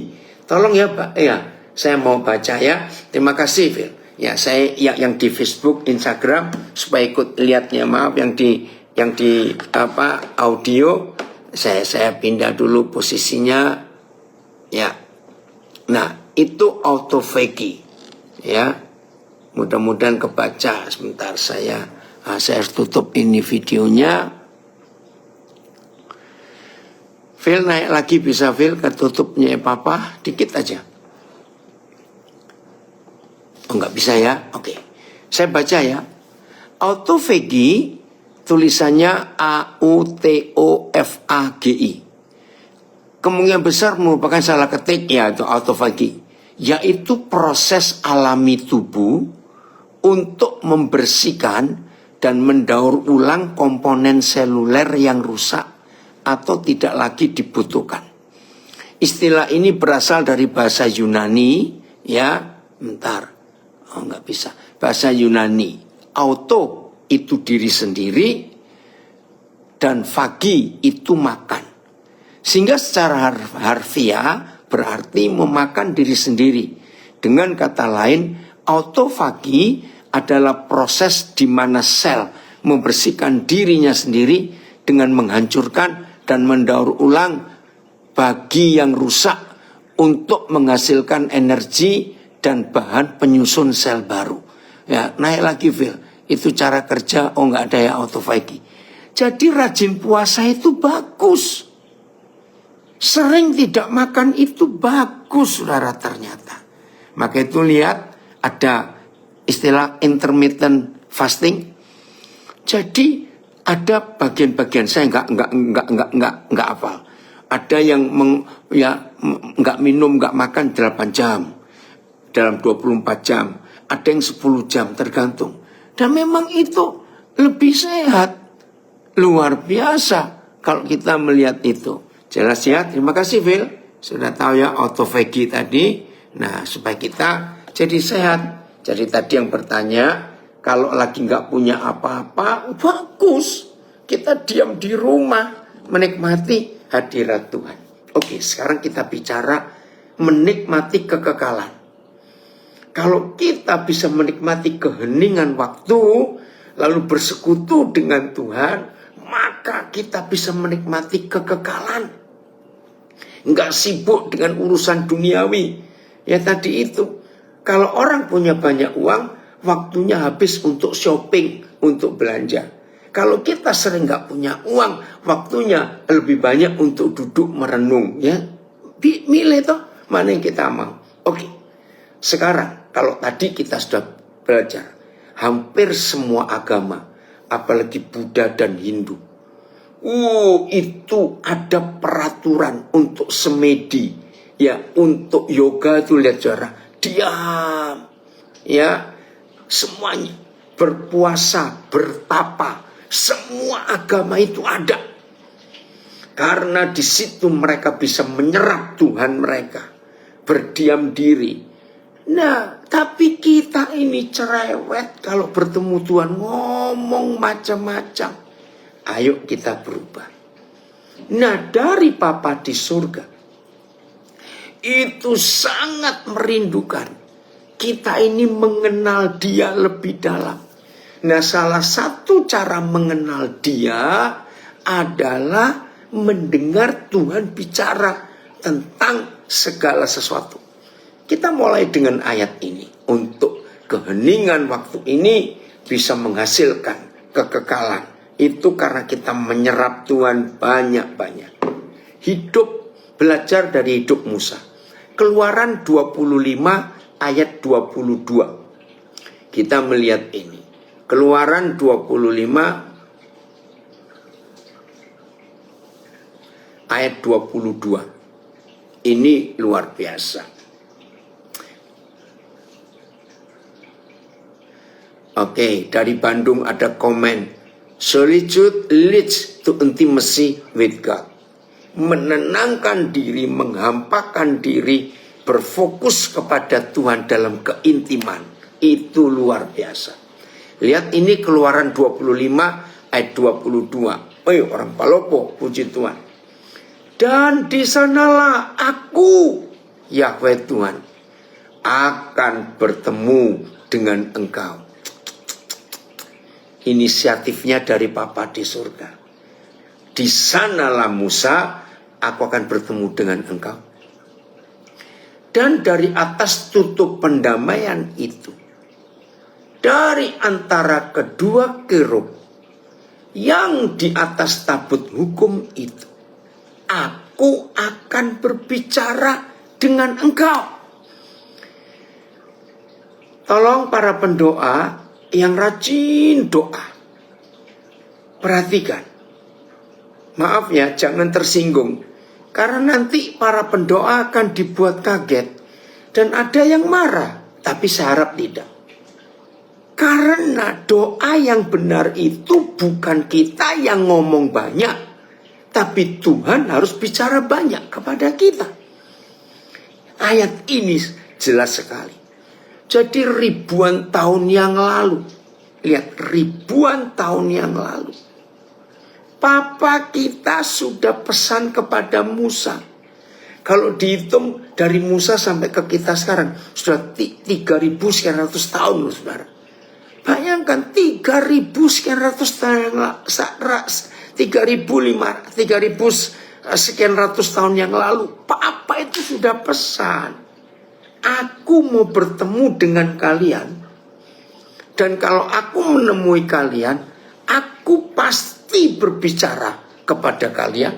[SPEAKER 1] Tolong ya Pak. Ya, saya mau baca ya. Terima kasih Phil. Ya, saya yang di Facebook, Instagram supaya ikut lihatnya. Maaf yang di audio saya pindah dulu posisinya. Ya. Nah, itu autophagy. Ya. Mudah-mudahan kebaca. Sebentar saya harus tutup ini videonya. Phil naik lagi bisa Phil, ketutupnya Papa dikit aja. Oh nggak bisa ya, oke. Saya baca ya. Autophagy tulisannya AUTOFAGI. Kemungkinan besar merupakan salah ketik ya, itu autophagy, yaitu proses alami tubuh untuk membersihkan dan mendaur ulang komponen seluler yang rusak atau tidak lagi dibutuhkan. Istilah ini berasal dari bahasa Yunani, ya, nggak bisa. Bahasa Yunani, auto itu diri sendiri dan phagi itu makan. Sehingga secara harfiah berarti memakan diri sendiri. Dengan kata lain, autofagi adalah proses di mana sel membersihkan dirinya sendiri dengan menghancurkan dan mendaur ulang bagi yang rusak untuk menghasilkan energi dan bahan penyusun sel baru. Ya, naik lagi Phil. Itu cara kerja, nggak ada ya autophagy. Jadi rajin puasa itu bagus. Sering tidak makan itu bagus, saudara, ternyata. Maka itu lihat ada istilah intermittent fasting. Jadi ada bagian-bagian saya nggak hafal. Ada yang nggak minum, nggak makan 8 jam dalam 24 jam. Ada yang 10 jam tergantung. Dan memang itu lebih sehat. Luar biasa kalau kita melihat itu. Jelas ya, terima kasih Phil. Sudah tahu ya autophagy tadi. Nah, supaya kita jadi sehat. Jadi tadi yang bertanya, kalau lagi nggak punya apa-apa, bagus. Kita diam di rumah, menikmati hadirat Tuhan. Oke, sekarang kita bicara menikmati kekekalan. Kalau kita bisa menikmati keheningan waktu, lalu bersekutu dengan Tuhan, maka kita bisa menikmati kekekalan. Enggak sibuk dengan urusan duniawi. Ya tadi itu, kalau orang punya banyak uang, waktunya habis untuk shopping, untuk belanja. Kalau kita sering nggak punya uang, waktunya lebih banyak untuk duduk merenung. Ya, milih toh mana yang kita mau. Oke, sekarang kalau tadi kita sudah belajar, hampir semua agama, apalagi Buddha dan Hindu, itu ada peraturan untuk semedi, ya, untuk yoga itu lihat cara diam, ya, semuanya berpuasa, bertapa, semua agama itu ada, karena di situ mereka bisa menyerap Tuhan mereka, berdiam diri. Nah, tapi kita ini cerewet kalau bertemu Tuhan ngomong macam-macam. Ayo kita berubah. Nah, dari Papa di surga, itu sangat merindukan kita ini mengenal Dia lebih dalam. Nah, salah satu cara mengenal Dia adalah mendengar Tuhan bicara tentang segala sesuatu. Kita mulai dengan ayat ini. Untuk keheningan waktu ini bisa menghasilkan kekekalan. Itu karena kita menyerap Tuhan banyak-banyak. Belajar dari hidup Musa. Keluaran 25 ayat 22. Kita melihat ini. Keluaran 25 ayat 22. Ini luar biasa. Oke, dari Bandung ada komen. Solitude leads to intimacy with God. Menenangkan diri, menghampakan diri, berfokus kepada Tuhan dalam keintiman. Itu luar biasa. Lihat ini Keluaran 25 ayat 22. Orang Palopo, puji Tuhan. Dan di sanalah aku, Yahweh Tuhan, akan bertemu dengan engkau. Inisiatifnya dari Bapa di surga. Di sanalah Musa, aku akan bertemu dengan engkau. Dan dari atas tutup pendamaian itu, dari antara kedua kerub yang di atas tabut hukum itu, aku akan berbicara dengan engkau. Tolong para pendoa yang rajin doa, perhatikan. Maaf ya, jangan tersinggung. Karena nanti para pendoa akan dibuat kaget. Dan ada yang marah, tapi saya harap tidak. Karena doa yang benar itu bukan kita yang ngomong banyak, tapi Tuhan harus bicara banyak kepada kita. Ayat ini jelas sekali. Jadi ribuan tahun yang lalu, lihat, ribuan tahun yang lalu, Papa kita sudah pesan kepada Musa. Kalau dihitung dari Musa sampai ke kita sekarang, sudah 3.000 sekian ratus tahun loh, saudara. Bayangkan 3.000 sekian ratus tahun, 3.000 sekian ratus tahun yang lalu, Papa itu sudah pesan. Aku mau bertemu dengan kalian. Dan kalau aku menemui kalian, aku pasti berbicara kepada kalian.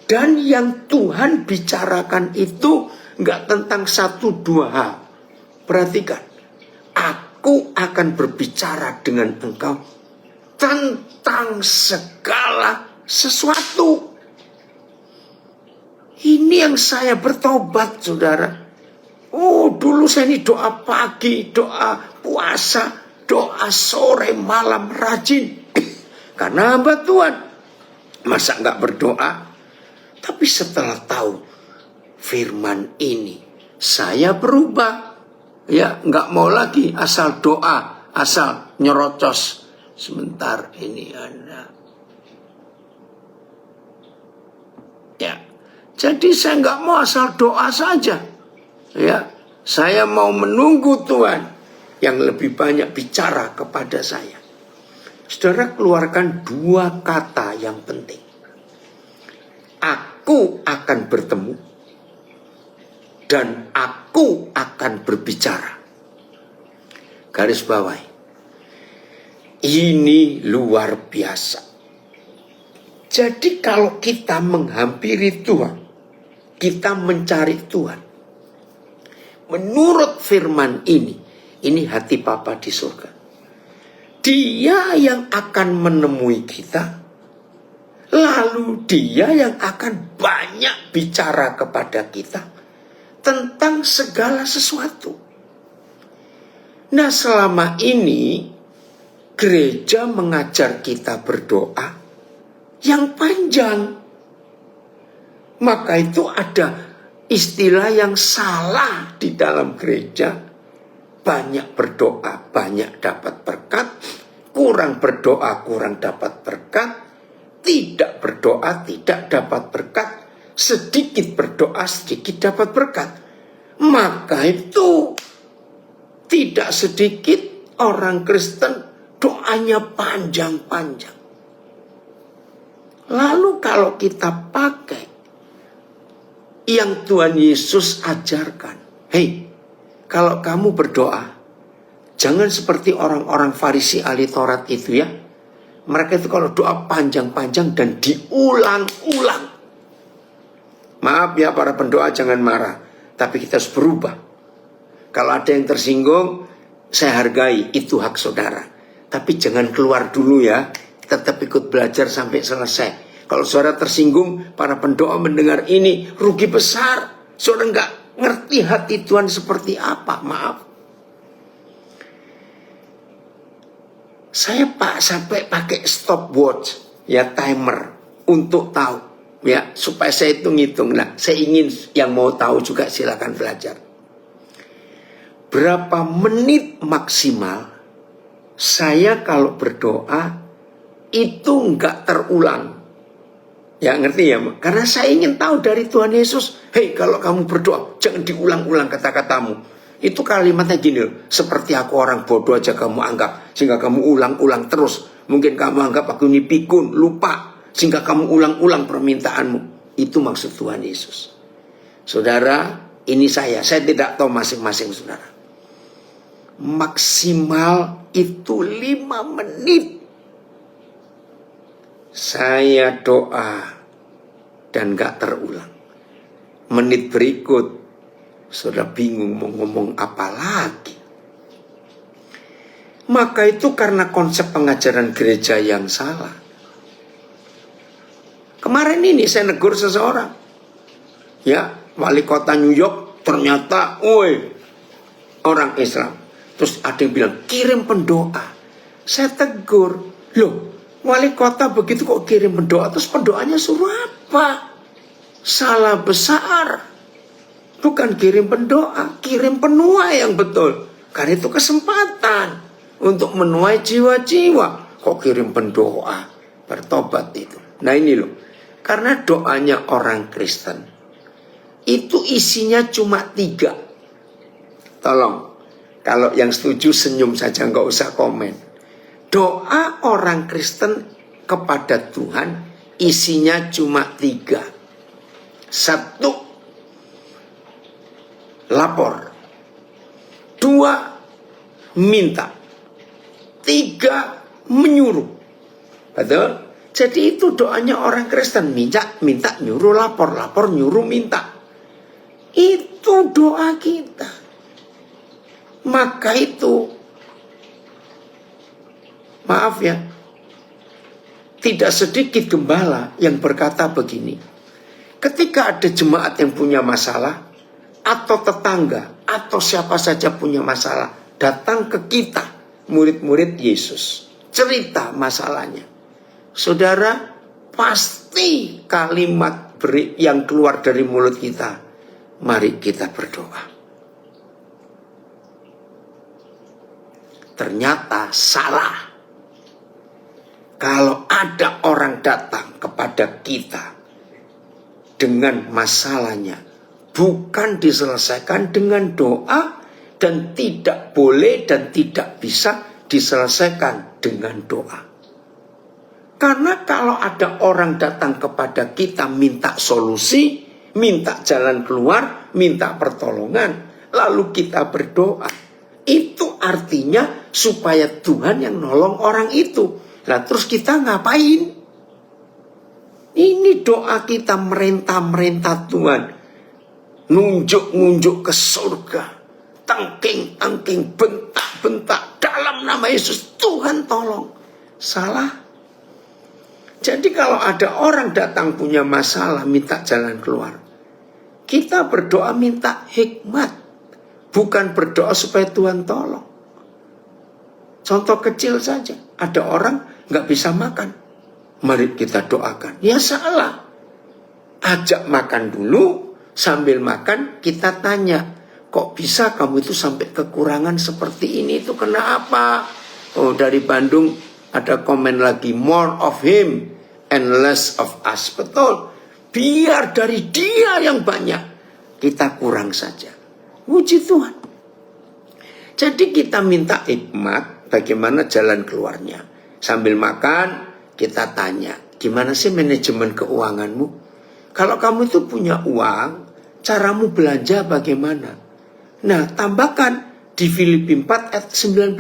[SPEAKER 1] Dan yang Tuhan bicarakan itu enggak tentang 1-2 hal. Perhatikan. Aku akan berbicara dengan engkau tentang segala sesuatu. Ini yang saya bertobat, saudara. Oh, dulu saya ini doa pagi, doa puasa, doa sore, malam, rajin. Karena hamba Tuhan. Masa enggak berdoa? Tapi setelah tahu firman ini, saya berubah. Ya, enggak mau lagi asal doa, asal nyerocos. Sebentar, ini ada. Ya, jadi saya enggak mau asal doa saja. Ya, saya mau menunggu Tuhan yang lebih banyak bicara kepada saya. Saudara, keluarkan 2 kata yang penting. Aku akan bertemu dan aku akan berbicara. Garis bawahi. Ini luar biasa. Jadi kalau kita menghampiri Tuhan, kita mencari Tuhan, menurut firman ini hati Bapa di surga. Dia yang akan menemui kita, lalu dia yang akan banyak bicara kepada kita tentang segala sesuatu. Nah, selama ini gereja mengajar kita berdoa yang panjang. Maka itu ada istilah yang salah di dalam gereja. Banyak berdoa, banyak dapat berkat. Kurang berdoa, kurang dapat berkat. Tidak berdoa, tidak dapat berkat. sedikit berdoa, sedikit dapat berkat. Maka itu tidak sedikit orang Kristen doanya panjang-panjang. Lalu kalau kita pakai yang Tuhan Yesus ajarkan, hei, kalau kamu berdoa, jangan seperti orang-orang Farisi ahli Taurat itu ya. Mereka itu kalau doa panjang-panjang dan diulang-ulang. Maaf ya para pendoa, jangan marah. Tapi kita harus berubah. Kalau ada yang tersinggung, saya hargai, itu hak saudara. Tapi jangan keluar dulu ya. Tetap ikut belajar sampai selesai. Kalau saudara tersinggung, para pendoa mendengar ini, rugi besar. Saudara nggak ngerti hati Tuhan seperti apa, maaf. Saya sampai pakai stopwatch, ya timer, untuk tahu, ya supaya saya itu ngitung. Nah, saya ingin yang mau tahu juga silakan belajar. Berapa menit maksimal saya kalau berdoa itu nggak terulang. Ya ngerti ya, karena saya ingin tahu dari Tuhan Yesus. Hei, kalau kamu berdoa jangan diulang-ulang kata-katamu. Itu kalimatnya gini loh, seperti aku orang bodoh aja kamu anggap, sehingga kamu ulang-ulang terus. Mungkin kamu anggap aku ini pikun, lupa, sehingga kamu ulang-ulang permintaanmu. Itu maksud Tuhan Yesus. Saudara, ini saya tidak tahu masing-masing saudara. Maksimal itu 5 menit. Saya doa dan gak terulang. Menit berikut saudara bingung mau ngomong apa lagi. Maka itu karena konsep pengajaran gereja yang salah. Kemarin ini saya negur seseorang, ya, wali kota New York ternyata orang Islam. Terus ada yang bilang kirim pendoa. Saya tegur, loh, wali kota begitu kok kirim pendoa? Terus pendoanya suruh apa? Salah besar. Bukan kirim pendoa, kirim penuai yang betul. Karena itu kesempatan untuk menuai jiwa-jiwa. Kok kirim pendoa? Bertobat itu. Nah ini loh, karena doanya orang Kristen itu isinya cuma 3. Tolong, kalau yang setuju senyum saja, nggak usah komen. Doa orang Kristen kepada Tuhan isinya cuma 3. 1, lapor. 2, minta. 3, menyuruh. Betul? Jadi itu doanya orang Kristen. Minta, nyuruh, lapor, nyuruh, minta. Itu doa kita. Maka itu, maaf ya, tidak sedikit gembala yang berkata begini. Ketika ada jemaat yang punya masalah, atau tetangga, atau siapa saja punya masalah, datang ke kita, murid-murid Yesus, cerita masalahnya. Saudara, pasti kalimat yang keluar dari mulut kita, mari kita berdoa. Ternyata salah. Kalau ada orang datang kepada kita dengan masalahnya, bukan diselesaikan dengan doa, dan tidak boleh dan tidak bisa diselesaikan dengan doa. Karena kalau ada orang datang kepada kita minta solusi, minta jalan keluar, minta pertolongan, lalu kita berdoa, itu artinya supaya Tuhan yang nolong orang itu. Nah terus kita ngapain? Ini doa kita merintah-merintah Tuhan, nunjuk-nunjuk ke surga, tengking-tengking, bentak-bentak, dalam nama Yesus Tuhan tolong. Salah. Jadi kalau ada orang datang punya masalah, minta jalan keluar, kita berdoa minta hikmat, bukan berdoa supaya Tuhan tolong. Contoh kecil saja, ada orang gak bisa makan, mari kita doakan. Ya salah. Ajak makan dulu, sambil makan kita tanya, kok bisa kamu itu sampai kekurangan seperti ini, itu kenapa? Oh, dari Bandung ada komen lagi, more of him and less of us. Betul. Biar dari Dia yang banyak, kita kurang saja. Puji Tuhan. Jadi kita minta hikmat bagaimana jalan keluarnya. Sambil makan, kita tanya, gimana sih manajemen keuanganmu? Kalau kamu itu punya uang, caramu belanja bagaimana? Nah, tambahkan di Filipi 4 ayat 19.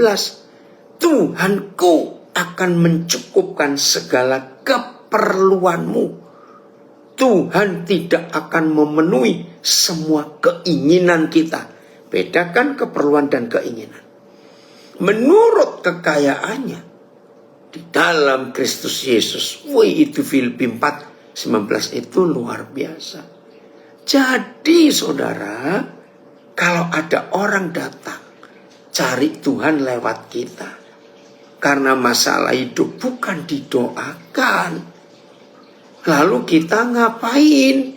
[SPEAKER 1] Tuhanku akan mencukupkan segala keperluanmu. Tuhan tidak akan memenuhi semua keinginan kita. Bedakan keperluan dan keinginan. Menurut kekayaannya di dalam Kristus Yesus. Itu Filipi 4:19 itu luar biasa. Jadi saudara, kalau ada orang datang cari Tuhan lewat kita, karena masalah hidup bukan didoakan, lalu kita ngapain?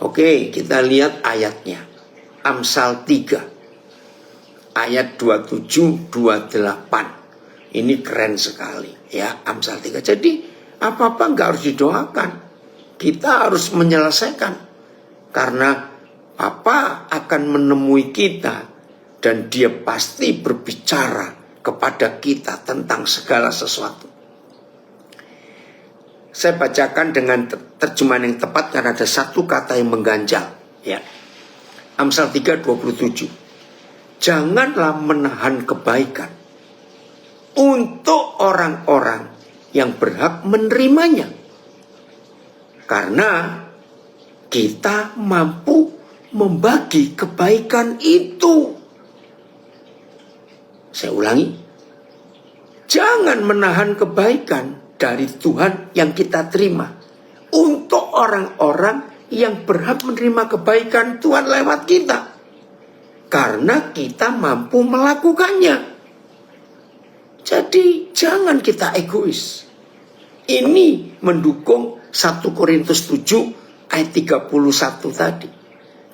[SPEAKER 1] Oke, kita lihat ayatnya. Amsal 3 ayat 27-28. Ini keren sekali ya, Amsal 3. Jadi apa-apa nggak harus didoakan, kita harus menyelesaikan, karena Bapa akan menemui kita dan Dia pasti berbicara kepada kita tentang segala sesuatu. Saya bacakan dengan terjemahan yang tepat karena ada satu kata yang mengganjal ya. Amsal 3:27. Janganlah menahan kebaikan untuk orang-orang yang berhak menerimanya, karena kita mampu membagi kebaikan itu. Saya ulangi, jangan menahan kebaikan dari Tuhan yang kita terima untuk orang-orang yang berhak menerima kebaikan Tuhan lewat kita, karena kita mampu melakukannya. Jadi jangan kita egois. Ini mendukung 1 Korintus 7 ayat 31 tadi.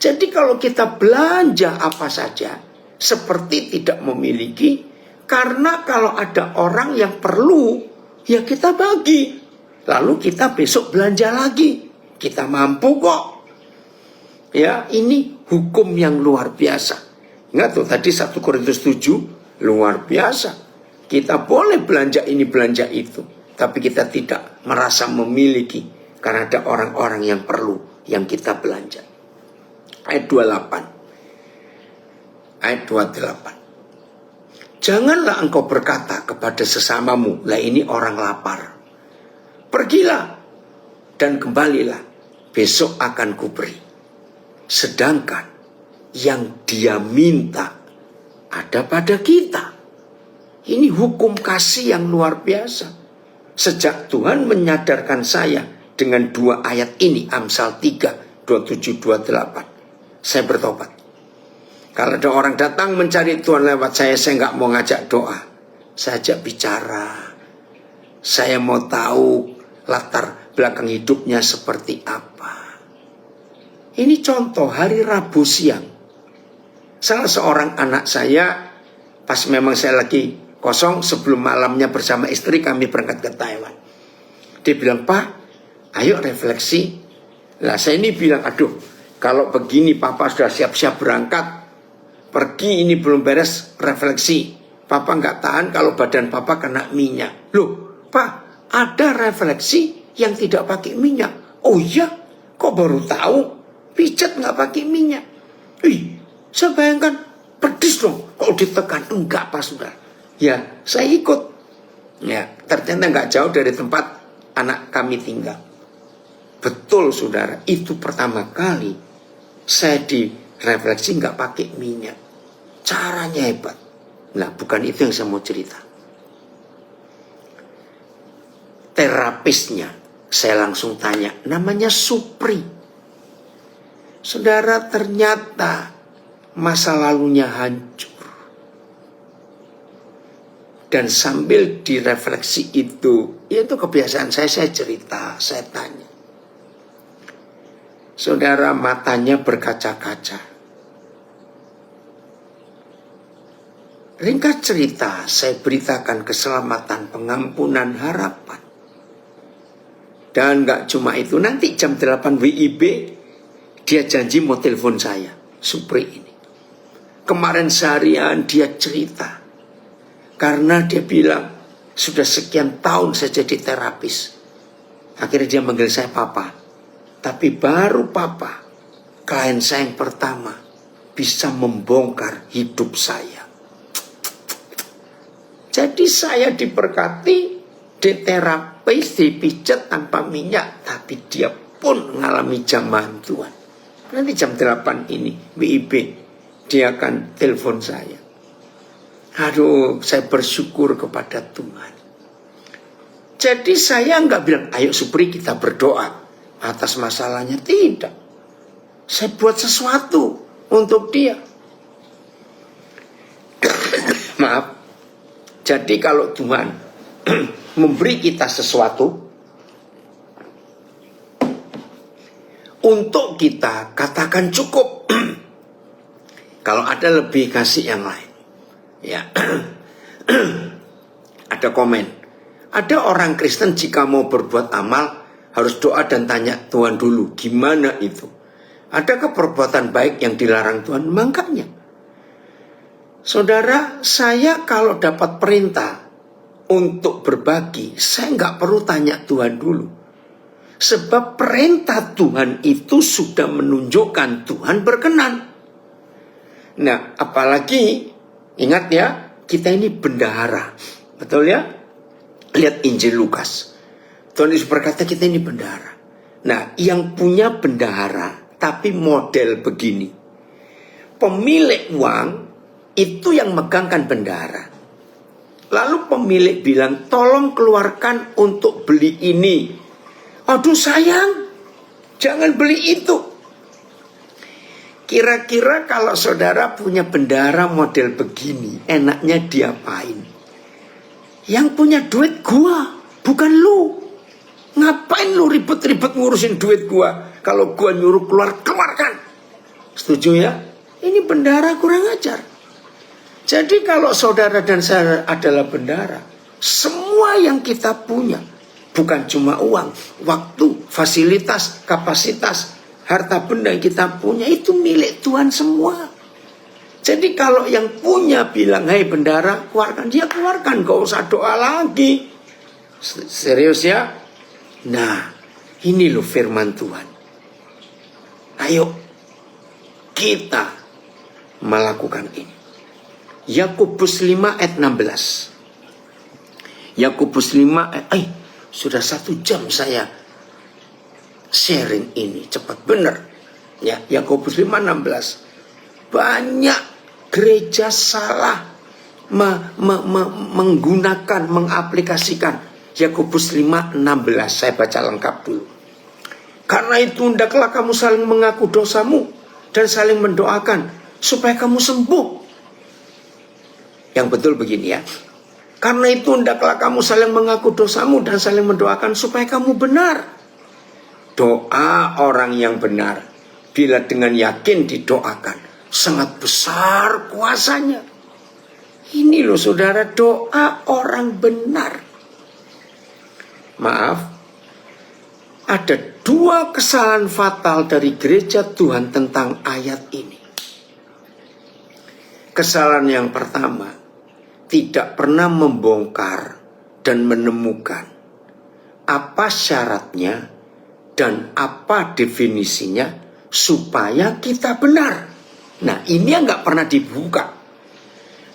[SPEAKER 1] Jadi kalau kita belanja apa saja seperti tidak memiliki, karena kalau ada orang yang perlu, ya kita bagi. Lalu kita besok belanja lagi. Kita mampu kok. Ya, ini hukum yang luar biasa. Ingat tuh tadi 1 Korintus 7 luar biasa. Kita boleh belanja ini belanja itu, tapi kita tidak merasa memiliki karena ada orang-orang yang perlu yang kita belanja. Ayat 28. Ayat 28. Janganlah engkau berkata kepada sesamamu, lah ini orang lapar, pergilah dan kembalilah, besok akan kuberi. Sedangkan yang dia minta ada pada kita. Ini hukum kasih yang luar biasa. Sejak Tuhan menyadarkan saya dengan 2 ayat ini, Amsal 3, 27-28, saya bertobat. Kalau ada orang datang mencari Tuhan lewat saya nggak mau ngajak doa. Saya ajak bicara. Saya mau tahu latar belakang hidupnya seperti apa. Ini contoh hari Rabu siang. Salah seorang anak saya, pas memang saya lagi kosong sebelum malamnya bersama istri kami berangkat ke Taiwan. Dia bilang, Pak, ayo refleksi. Lah saya ini bilang, aduh, kalau begini Papa sudah siap-siap berangkat. Pergi ini belum beres refleksi. Papa nggak tahan kalau badan Papa kena minyak. Loh, Pak, ada refleksi yang tidak pakai minyak. Oh iya, kok baru tahu? Pijat nggak pakai minyak. Saya bayangkan pedis dong kalau ditekan. Enggak, Pak, sudah. Ya, saya ikut. Ya, ternyata nggak jauh dari tempat anak kami tinggal. Betul, saudara, itu pertama kali saya direfleksi nggak pakai minyak. Caranya hebat. Nah, bukan itu yang saya mau cerita. Terapisnya, saya langsung tanya, namanya Supri. Saudara, ternyata masa lalunya hancur. Dan sambil direfleksi itu kebiasaan saya cerita, saya tanya. Saudara, matanya berkaca-kaca. Ringkas cerita, saya beritakan keselamatan, pengampunan, harapan. Dan gak cuma itu, nanti jam 8 WIB dia janji mau telepon saya, Supri ini. Kemarin seharian dia cerita, karena dia bilang sudah sekian tahun saya jadi terapis. Akhirnya dia manggil saya papa. Tapi baru papa, klien saya yang pertama, bisa membongkar hidup saya. Jadi saya diberkati, diterapis, dipijat tanpa minyak. Tapi dia pun mengalami jamahan Tuhan. Nanti jam 8 ini WIB dia akan telepon saya. Aduh, saya bersyukur kepada Tuhan. Jadi saya nggak bilang, ayo Supri kita berdoa atas masalahnya. Tidak. Saya buat sesuatu untuk dia. Maaf. Jadi kalau Tuhan memberi kita sesuatu untuk kita, katakan cukup. Kalau ada lebih, kasih yang lain. Ya. Ada komen. Ada orang Kristen jika mau berbuat amal harus doa dan tanya Tuhan dulu, gimana itu? Adakah perbuatan baik yang dilarang Tuhan? Makanya saudara, saya kalau dapat perintah untuk berbagi, saya nggak perlu tanya Tuhan dulu. Sebab perintah Tuhan itu sudah menunjukkan Tuhan berkenan. Nah, apalagi, ingat ya, kita ini bendahara. Betul ya? Lihat Injil Lukas. Tuhan Yesus berkata kita ini bendahara. Nah, yang punya bendahara, tapi model begini. Pemilik uang, itu yang megangkan bendahara. Lalu pemilik bilang, tolong keluarkan untuk beli ini. Aduh sayang, jangan beli itu. Kira-kira kalau saudara punya bendahara model begini, enaknya diapain? Yang punya duit gua, bukan lu. Ngapain lu ribet-ribet ngurusin duit gua? Kalau gua nyuruh keluarkan. Setuju ya? Ini bendahara kurang ajar. Jadi kalau saudara dan saya adalah bendahara, semua yang kita punya, bukan cuma uang, waktu, fasilitas, kapasitas, harta benda yang kita punya, itu milik Tuhan semua. Jadi kalau yang punya bilang, hei bendahara, keluarkan, dia keluarkan, gak usah doa lagi. Serius ya? Nah, ini loh firman Tuhan. Ayo, kita melakukan ini. Yakobus 5 ayat 16. Yakobus 5 sudah 1 jam saya sharing ini, cepat benar. Ya, Yakobus 5:16. Banyak gereja salah menggunakan, mengaplikasikan Yakobus 5:16. Saya baca lengkap dulu. Karena itu hendaklah kamu saling mengaku dosamu dan saling mendoakan supaya kamu sembuh. Yang betul begini ya. Karena itu hendaklah kamu saling mengaku dosamu dan saling mendoakan supaya kamu benar. Doa orang yang benar, bila dengan yakin didoakan, sangat besar kuasanya. Ini loh saudara, doa orang benar. Maaf, ada 2 kesalahan fatal dari gereja Tuhan tentang ayat ini. Kesalahan yang pertama, tidak pernah membongkar dan menemukan apa syaratnya dan apa definisinya supaya kita benar. Nah, ini yang nggak pernah dibuka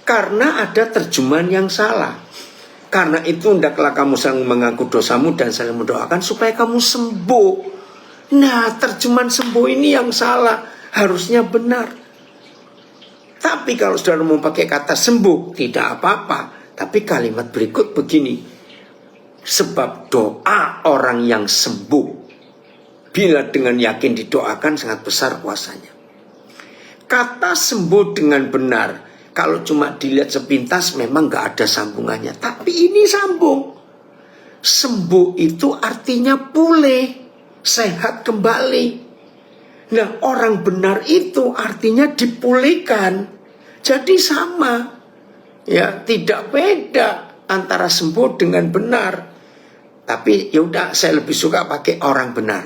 [SPEAKER 1] karena ada terjemahan yang salah. Karena itu hendaklah kamu saling mengaku dosamu dan saling mendoakan supaya kamu sembuh. Nah, terjemahan sembuh ini yang salah, harusnya benar. Tapi kalau saudara mau pakai kata sembuh, tidak apa-apa. Tapi kalimat berikut begini. Sebab doa orang yang sembuh, bila dengan yakin didoakan, sangat besar kuasanya. Kata sembuh dengan benar, kalau cuma dilihat sepintas memang gak ada sambungannya. Tapi ini sambung. Sembuh itu artinya pulih, sehat kembali. Nah, orang benar itu artinya dipulihkan. Jadi sama, ya, tidak beda antara sembuh dengan benar. Tapi ya udah, saya lebih suka pakai orang benar.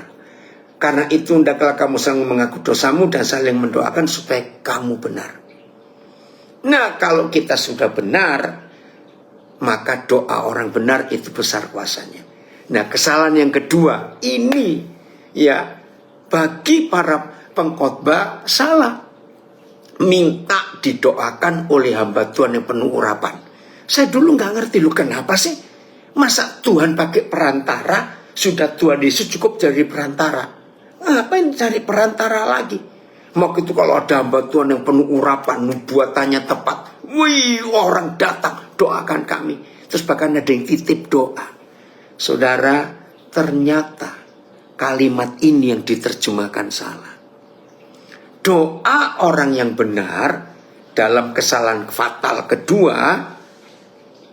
[SPEAKER 1] Karena itu hendaklah kamu saling mengaku dosamu dan saling mendoakan supaya kamu benar. Nah, kalau kita sudah benar, maka doa orang benar itu besar kuasanya. Nah, kesalahan yang kedua ini ya bagi para pengkhotbah salah. Minta didoakan oleh hamba Tuhan yang penuh urapan. Saya dulu nggak ngerti, lu kenapa sih? Masa Tuhan pakai perantara? Sudah Tuhan Yesus cukup jadi perantara. Ngapain cari perantara lagi? Mau itu kalau ada hamba Tuhan yang penuh urapan, nubuatannya tepat, wih, orang datang doakan kami. Terus bahkan ada yang titip doa. Saudara, ternyata kalimat ini yang diterjemahkan salah. Doa orang yang benar dalam kesalahan fatal kedua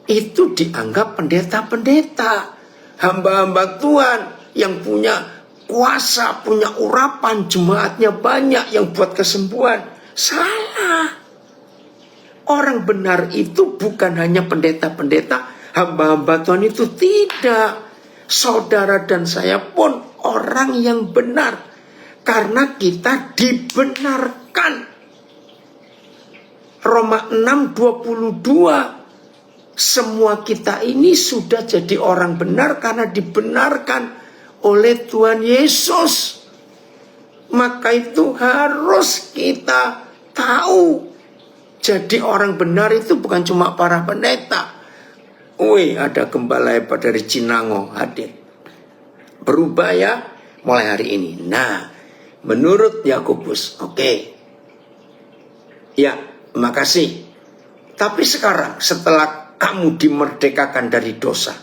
[SPEAKER 1] itu dianggap pendeta-pendeta, hamba-hamba Tuhan yang punya kuasa, punya urapan, jemaatnya banyak yang buat kesembuhan. Salah. Orang benar itu bukan hanya pendeta-pendeta, hamba-hamba Tuhan itu tidak. Saudara dan saya pun orang yang benar. Karena kita dibenarkan. Roma 6:22. Semua kita ini sudah jadi orang benar karena dibenarkan oleh Tuhan Yesus. Maka itu harus kita tahu. Jadi orang benar itu bukan cuma para pendeta. Wih, ada gembala hebat dari Cinango hadir. Berubah ya mulai hari ini. Nah, menurut Yakobus, oke. Ya, makasih. Tapi sekarang setelah kamu dimerdekakan dari dosa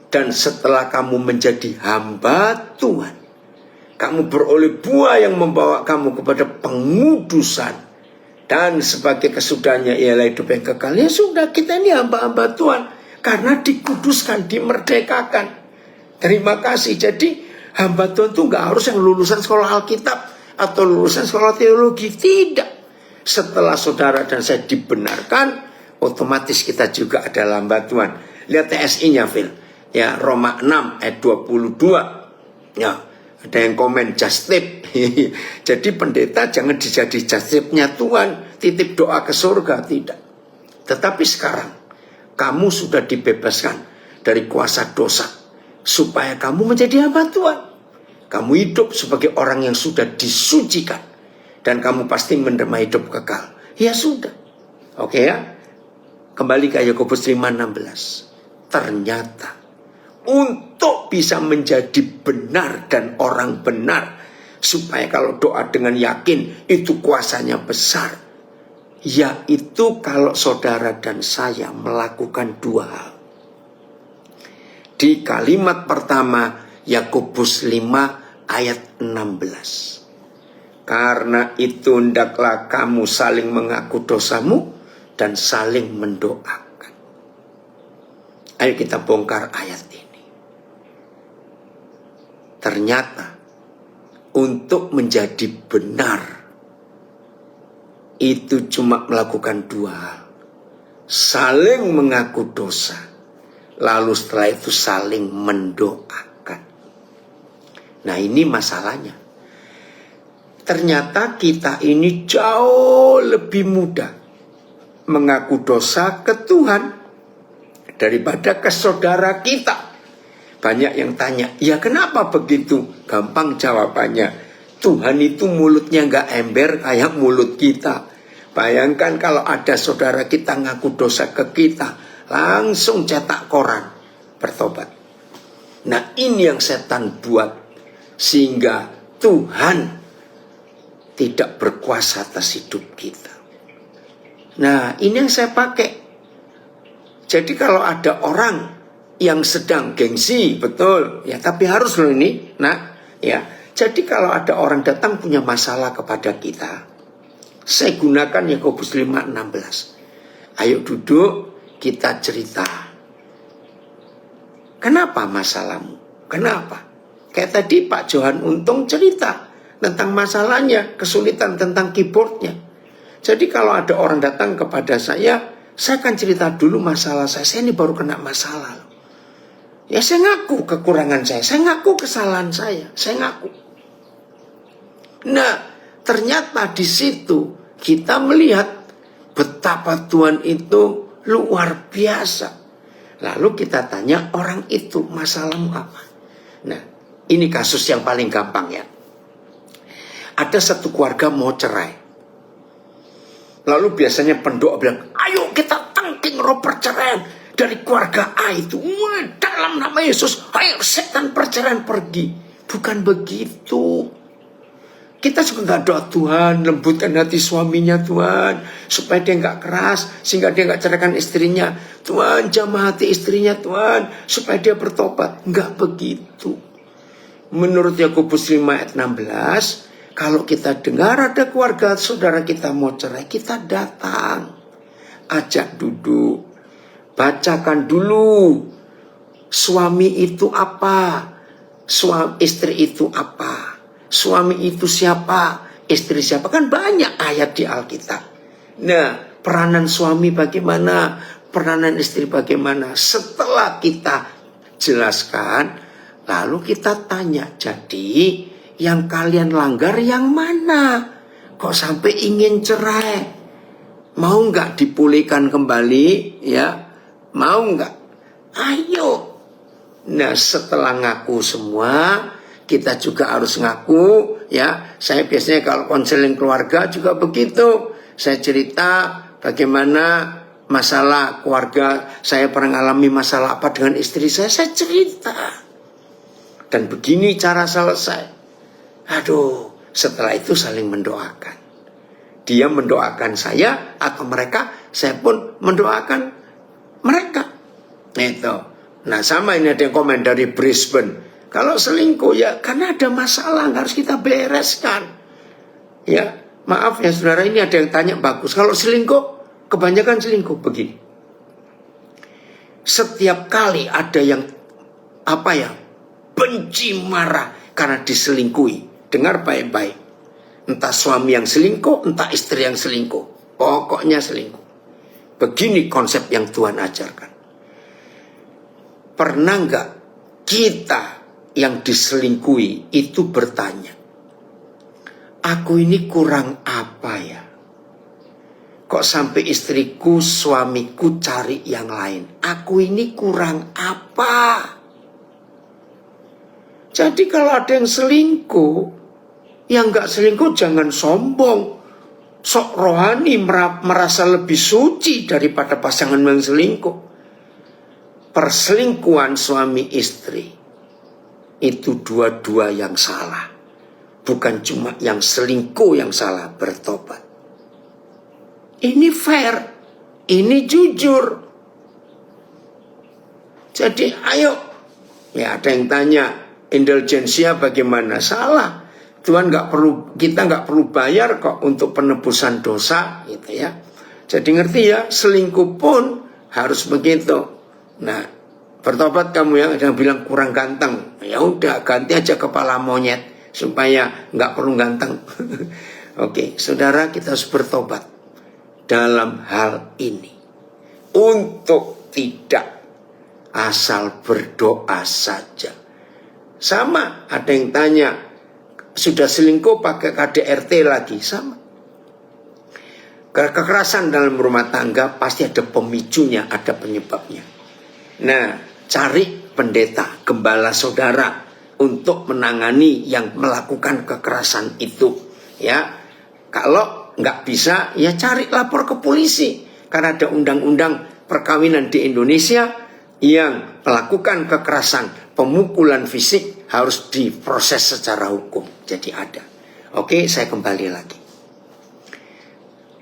[SPEAKER 1] dan setelah kamu menjadi hamba Tuhan, kamu beroleh buah yang membawa kamu kepada pengudusan dan sebagai kesudahannya ialah hidup yang kekal. Ya sudah, kita ini hamba-hamba Tuhan karena dikuduskan, dimerdekakan. Terima kasih. Jadi hamba Tuhan itu gak harus yang lulusan sekolah Alkitab atau lulusan sekolah teologi. Tidak. Setelah saudara dan saya dibenarkan, otomatis kita juga adalah hamba Tuhan. Lihat TSI-nya, Phil. Ya, Roma 6 ayat 22. Ya, ada yang komen just tip. Jadi pendeta jangan dijadi just tip-nya Tuhan, titip doa ke surga, tidak. Tetapi sekarang kamu sudah dibebaskan dari kuasa dosa supaya kamu menjadi hamba Tuhan. Kamu hidup sebagai orang yang sudah disucikan dan kamu pasti menerima hidup kekal. Ya sudah. Oke ya. Kembali ke Yakobus 5:16. Ternyata untuk bisa menjadi benar dan orang benar, supaya kalau doa dengan yakin itu kuasanya besar, yaitu kalau saudara dan saya melakukan dua hal. Di kalimat pertama Yakobus 5 ayat 16. Karena itu hendaklah kamu saling mengaku dosamu dan saling mendoakan. Ayo kita bongkar ayat ini. Ternyata untuk menjadi benar itu cuma melakukan dua hal. Saling mengaku dosa, lalu setelah itu saling mendoakan. Nah, ini masalahnya. Ternyata kita ini jauh lebih mudah mengaku dosa ke Tuhan daripada ke saudara kita. Banyak yang tanya, ya kenapa begitu? Gampang jawabannya. Tuhan itu mulutnya gak ember kayak mulut kita. Bayangkan kalau ada saudara kita ngaku dosa ke kita, langsung cetak koran, bertobat. Nah, ini yang setan buat, sehingga Tuhan tidak berkuasa atas hidup kita. Nah, ini yang saya pakai. Jadi kalau ada orang yang sedang gengsi, betul ya, tapi harus loh ini. Nah, ya. Jadi kalau ada orang datang punya masalah kepada kita, saya gunakan Yakobus 5:16. Ayo duduk, kita cerita. Kenapa masalahmu? Kenapa? Kayak tadi Pak Johan Untung cerita tentang masalahnya, kesulitan tentang keyboardnya. Jadi kalau ada orang datang kepada saya akan cerita dulu masalah saya. Saya ini baru kena masalah loh. Ya saya ngaku kekurangan saya ngaku kesalahan saya ngaku. Nah, ternyata di situ kita melihat betapa Tuhan itu luar biasa. Lalu kita tanya orang itu, masalahmu apa? Nah, ini kasus yang paling gampang ya. Ada satu keluarga mau cerai. Lalu biasanya pendoa bilang, ayo kita tangking roh perceraian dari keluarga A itu. Wah, dalam nama Yesus, ayo setan perceraian pergi. Bukan begitu. Kita juga gak doa, Tuhan lembutkan hati suaminya Tuhan, supaya dia gak keras, sehingga dia gak ceraikan istrinya. Tuhan jamah hati istrinya Tuhan, supaya dia bertobat. Gak begitu. Menurut Yakobus 5 ayat 16, kalau kita dengar ada keluarga saudara kita mau cerai, kita datang, ajak duduk, bacakan dulu suami itu apa, istri itu apa, suami itu siapa, istri siapa, kan banyak ayat di Alkitab. Nah, peranan suami bagaimana, peranan istri bagaimana. Setelah kita jelaskan, lalu kita tanya, jadi yang kalian langgar yang mana? Kok sampai ingin cerai? Mau nggak dipulihkan kembali? Ya, mau nggak? Ayo. Nah, setelah ngaku semua, kita juga harus ngaku. Ya, saya biasanya kalau konseling keluarga juga begitu. Saya cerita bagaimana masalah keluarga, saya pernah alami masalah apa dengan istri saya cerita. Dan begini cara selesai. Aduh, setelah itu saling mendoakan. Dia mendoakan saya atau mereka, saya pun mendoakan mereka. Itu. Nah, sama ini ada yang komen dari Brisbane. Kalau selingkuh ya karena ada masalah harus kita bereskan. Ya, maaf ya saudara, ini ada yang tanya bagus. Kalau selingkuh, kebanyakan selingkuh begini. Setiap kali ada yang benci, marah karena diselingkuhi. Dengar baik-baik. Entah suami yang selingkuh, entah istri yang selingkuh. Pokoknya selingkuh. Begini konsep yang Tuhan ajarkan. Pernah nggak kita yang diselingkuhi itu bertanya, aku ini kurang apa ya? Kok sampai istriku, suamiku cari yang lain? Aku ini kurang apa? Jadi kalau ada yang selingkuh, yang nggak selingkuh jangan sombong, sok rohani, merasa lebih suci daripada pasangan yang selingkuh. Perselingkuhan suami istri itu dua-dua yang salah, bukan cuma yang selingkuh yang salah, bertobat. Ini fair, ini jujur. Jadi ayo, ya ada yang tanya indulgensia bagaimana? Salah. Tuhan kita nggak perlu bayar kok untuk penebusan dosa, gitu ya. Jadi ngerti ya, selingkuh pun harus begitu. Nah, bertobat kamu yang ada yang bilang kurang ganteng, ya udah ganti aja kepala monyet supaya nggak perlu ganteng. Oke, saudara, kita harus bertobat dalam hal ini untuk tidak asal berdoa saja. Sama, ada yang tanya, sudah selingkuh pakai KDRT lagi, sama. Kekerasan dalam rumah tangga pasti ada pemicunya, ada penyebabnya. Nah, cari pendeta, gembala saudara untuk menangani yang melakukan kekerasan itu. Ya, kalau nggak bisa, ya cari lapor ke polisi. Karena ada undang-undang perkawinan di Indonesia yang melakukan kekerasan, pemukulan fisik harus diproses secara hukum. Jadi ada. Oke, saya kembali lagi.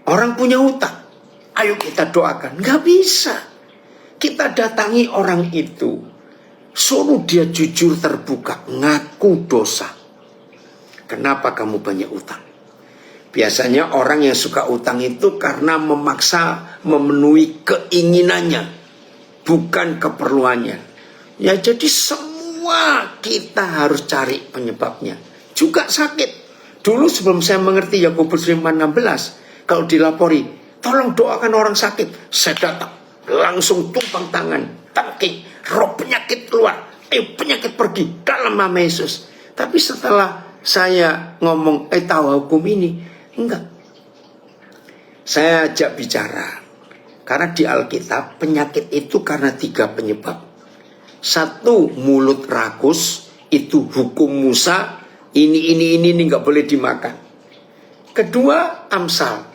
[SPEAKER 1] Orang punya hutang, ayo kita doakan. Nggak bisa. Kita datangi orang itu, suruh dia jujur terbuka, ngaku dosa. Kenapa kamu banyak utang? Biasanya orang yang suka utang itu karena memaksa memenuhi keinginannya, bukan keperluannya. Ya jadi semua kita harus cari penyebabnya. Juga sakit. Dulu sebelum saya mengerti Yakobus 5:16, kalau dilapori, tolong doakan orang sakit, saya datang. Langsung tumpang tangan, tangking, roh penyakit keluar, ayo penyakit pergi dalam nama Yesus. Tapi setelah saya ngomong tahu hukum ini, enggak. Saya ajak bicara. Karena di Alkitab penyakit itu karena 3 penyebab. 1, mulut rakus, itu hukum Musa, ini nggak boleh dimakan. Kedua, Amsal,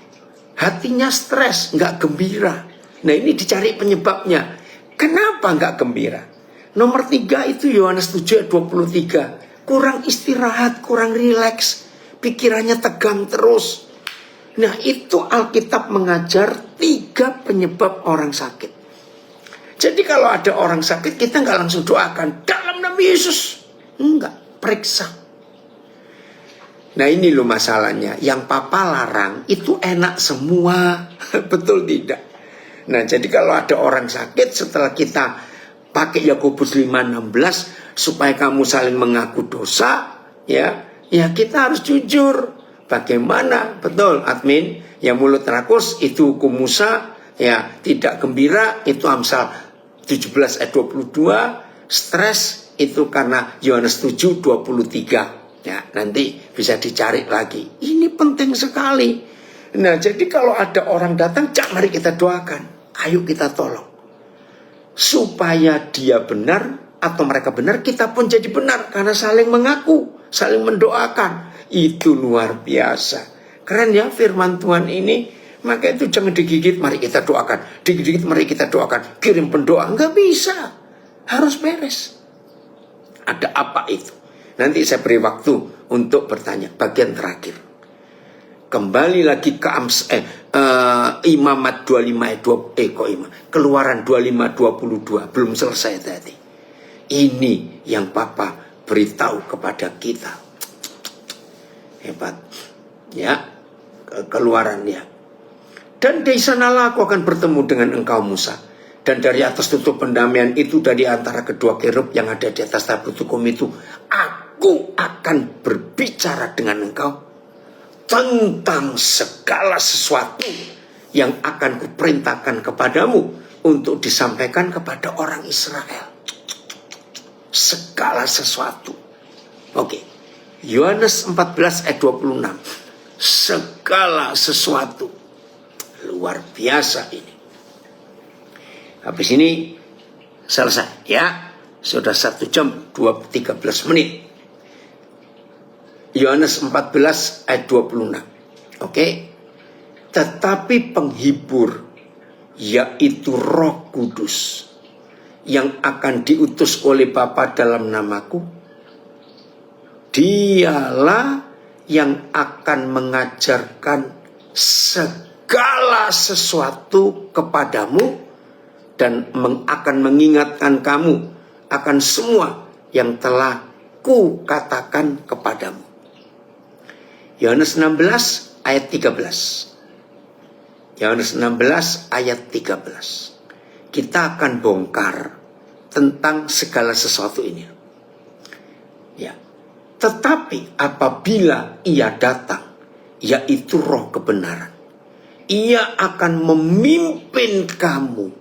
[SPEAKER 1] hatinya stres, nggak gembira. Nah ini dicari penyebabnya. Kenapa nggak gembira? Nomor 3 itu Yohanes 7 ayat 23. Kurang istirahat, kurang rileks, pikirannya tegang terus. Nah itu Alkitab mengajar 3 penyebab orang sakit. Jadi kalau ada orang sakit, kita nggak langsung doakan dalam nama Yesus. Enggak, periksa. Nah ini loh masalahnya. Yang papa larang itu enak semua. Betul tidak? Nah jadi kalau ada orang sakit, setelah kita pakai Yakobus 5:16 supaya kamu saling mengaku dosa, ya kita harus jujur. Bagaimana? Betul, admin. Yang mulut rakus itu hukum Musa, ya tidak gembira itu Amsal 17 ayat 22, stres itu karena Yohanes 7:23. Ya, nanti bisa dicari lagi. Ini penting sekali. Nah, jadi kalau ada orang datang, mari kita doakan. Ayo kita tolong. Supaya dia benar atau mereka benar, kita pun jadi benar. Karena saling mengaku, saling mendoakan. Itu luar biasa. Keren ya firman Tuhan ini. Maka itu jangan digigit, mari kita doakan. Digigit, mari kita doakan. Kirim pendoa, nggak bisa. Harus beres. Ada apa itu? Nanti saya beri waktu untuk bertanya. Bagian terakhir. Kembali lagi ke Imamat 25 Keluaran 25:22. Belum selesai tadi. Ini yang Papa beritahu kepada kita. Hebat. Ya. Keluaran ya. Dan dari sanalah aku akan bertemu dengan engkau Musa. Dan dari atas tutup pendamaian itu, dari antara kedua kerub yang ada di atas tabut hukum itu, aku akan berbicara dengan engkau tentang segala sesuatu yang akan kuperintahkan kepadamu untuk disampaikan kepada orang Israel. Segala sesuatu. Oke. Yohanes 14 ayat 26. Segala sesuatu. Luar biasa ini. Habis ini selesai ya. Sudah 1 jam 13 menit. Yohanes 14 ayat 26. Oke. Tetapi penghibur, yaitu Roh Kudus, yang akan diutus oleh Bapa dalam namaku, dialah yang akan mengajarkan segala sesuatu kepadamu dan akan mengingatkan kamu akan semua yang telah kukatakan kepadamu. Yohanes 16 ayat 13. Yohanes 16 ayat 13. Kita akan bongkar tentang segala sesuatu ini. Ya. Tetapi apabila ia datang, yaitu Roh kebenaran, ia akan memimpin kamu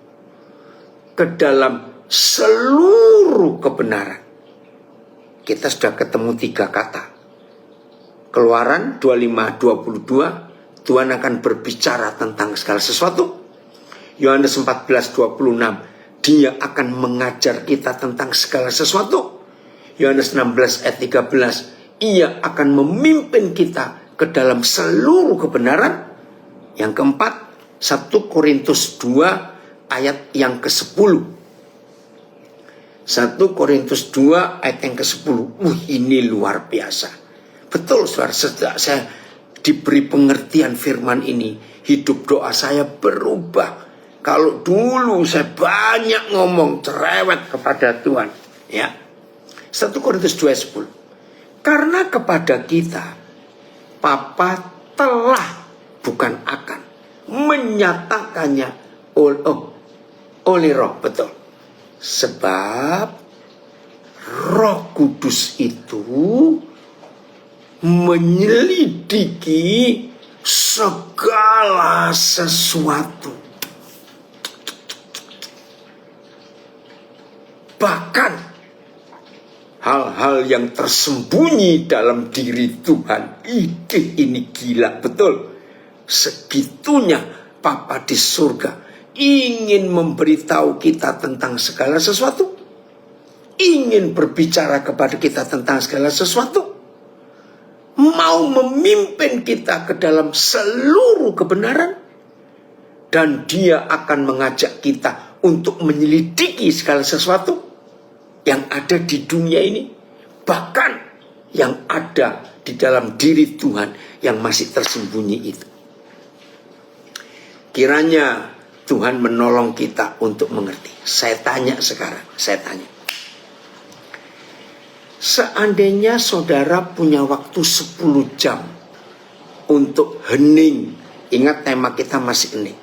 [SPEAKER 1] ke dalam seluruh kebenaran. Kita sudah ketemu 3 kata. Keluaran 25:22, Tuhan akan berbicara tentang segala sesuatu. Yohanes 14:26, Dia akan mengajar kita tentang segala sesuatu. Yohanes 16 ayat 13, Ia akan memimpin kita ke dalam seluruh kebenaran. Yang keempat, 1 Korintus 2 ayat yang ke-10. 1 Korintus 2 ayat yang ke-10. Ini luar biasa. Betul saudara, sejak saya diberi pengertian firman ini, hidup doa saya berubah. Kalau dulu saya banyak ngomong cerewet kepada Tuhan, ya. 1 Korintus 2 ayat 10. Karena kepada kita Papa telah, bukan akan, menyatakannya oleh Roh. Betul. Sebab Roh Kudus itu menyelidiki segala sesuatu. Bahkan hal-hal yang tersembunyi dalam diri Tuhan. Ini gila betul. Segitunya Papa di surga ingin memberitahu kita tentang segala sesuatu. Ingin berbicara kepada kita tentang segala sesuatu. Mau memimpin kita ke dalam seluruh kebenaran. Dan dia akan mengajak kita untuk menyelidiki segala sesuatu yang ada di dunia ini. Bahkan yang ada di dalam diri Tuhan yang masih tersembunyi itu. Kiranya Tuhan menolong kita untuk mengerti. Saya tanya sekarang, seandainya saudara punya waktu 10 jam untuk hening. Ingat tema kita masih hening.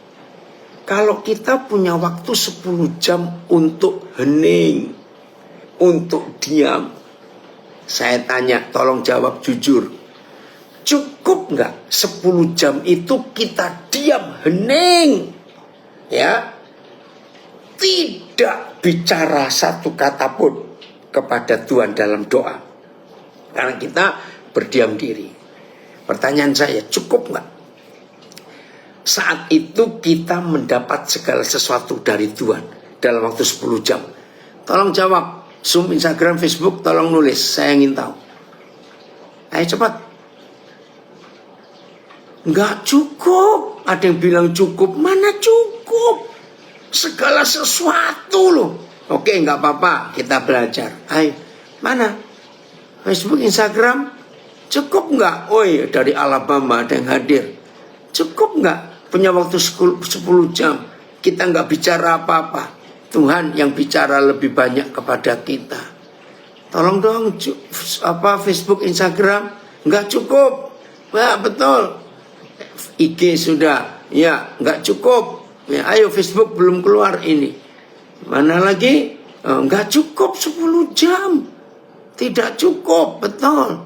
[SPEAKER 1] Kalau kita punya waktu 10 jam untuk hening, untuk diam, saya tanya, tolong jawab jujur. Cukup nggak 10 jam itu kita diam, hening? Ya, tidak bicara satu kata pun kepada Tuhan dalam doa. Karena kita berdiam diri. Pertanyaan saya, cukup nggak? Saat itu kita mendapat segala sesuatu dari Tuhan dalam waktu 10 jam. Tolong jawab. Zoom, Instagram, Facebook, tolong nulis. Saya ingin tahu. Ayo cepat. Nggak cukup. Ada yang bilang cukup. Mana cukup? Segala sesuatu loh. Oke, nggak apa-apa. Kita belajar. Ayo. Mana? Facebook, Instagram. Cukup nggak? Oi, dari Alabama ada yang hadir. Cukup nggak? Punya waktu 10 jam. Kita nggak bicara apa-apa. Tuhan yang bicara lebih banyak kepada kita. Tolong dong, Facebook, Instagram. Nggak cukup. Wah, betul. IG sudah. Ya, nggak cukup. Ya, ayo Facebook belum keluar ini. Mana lagi? Nggak cukup 10 jam. Tidak cukup, betul.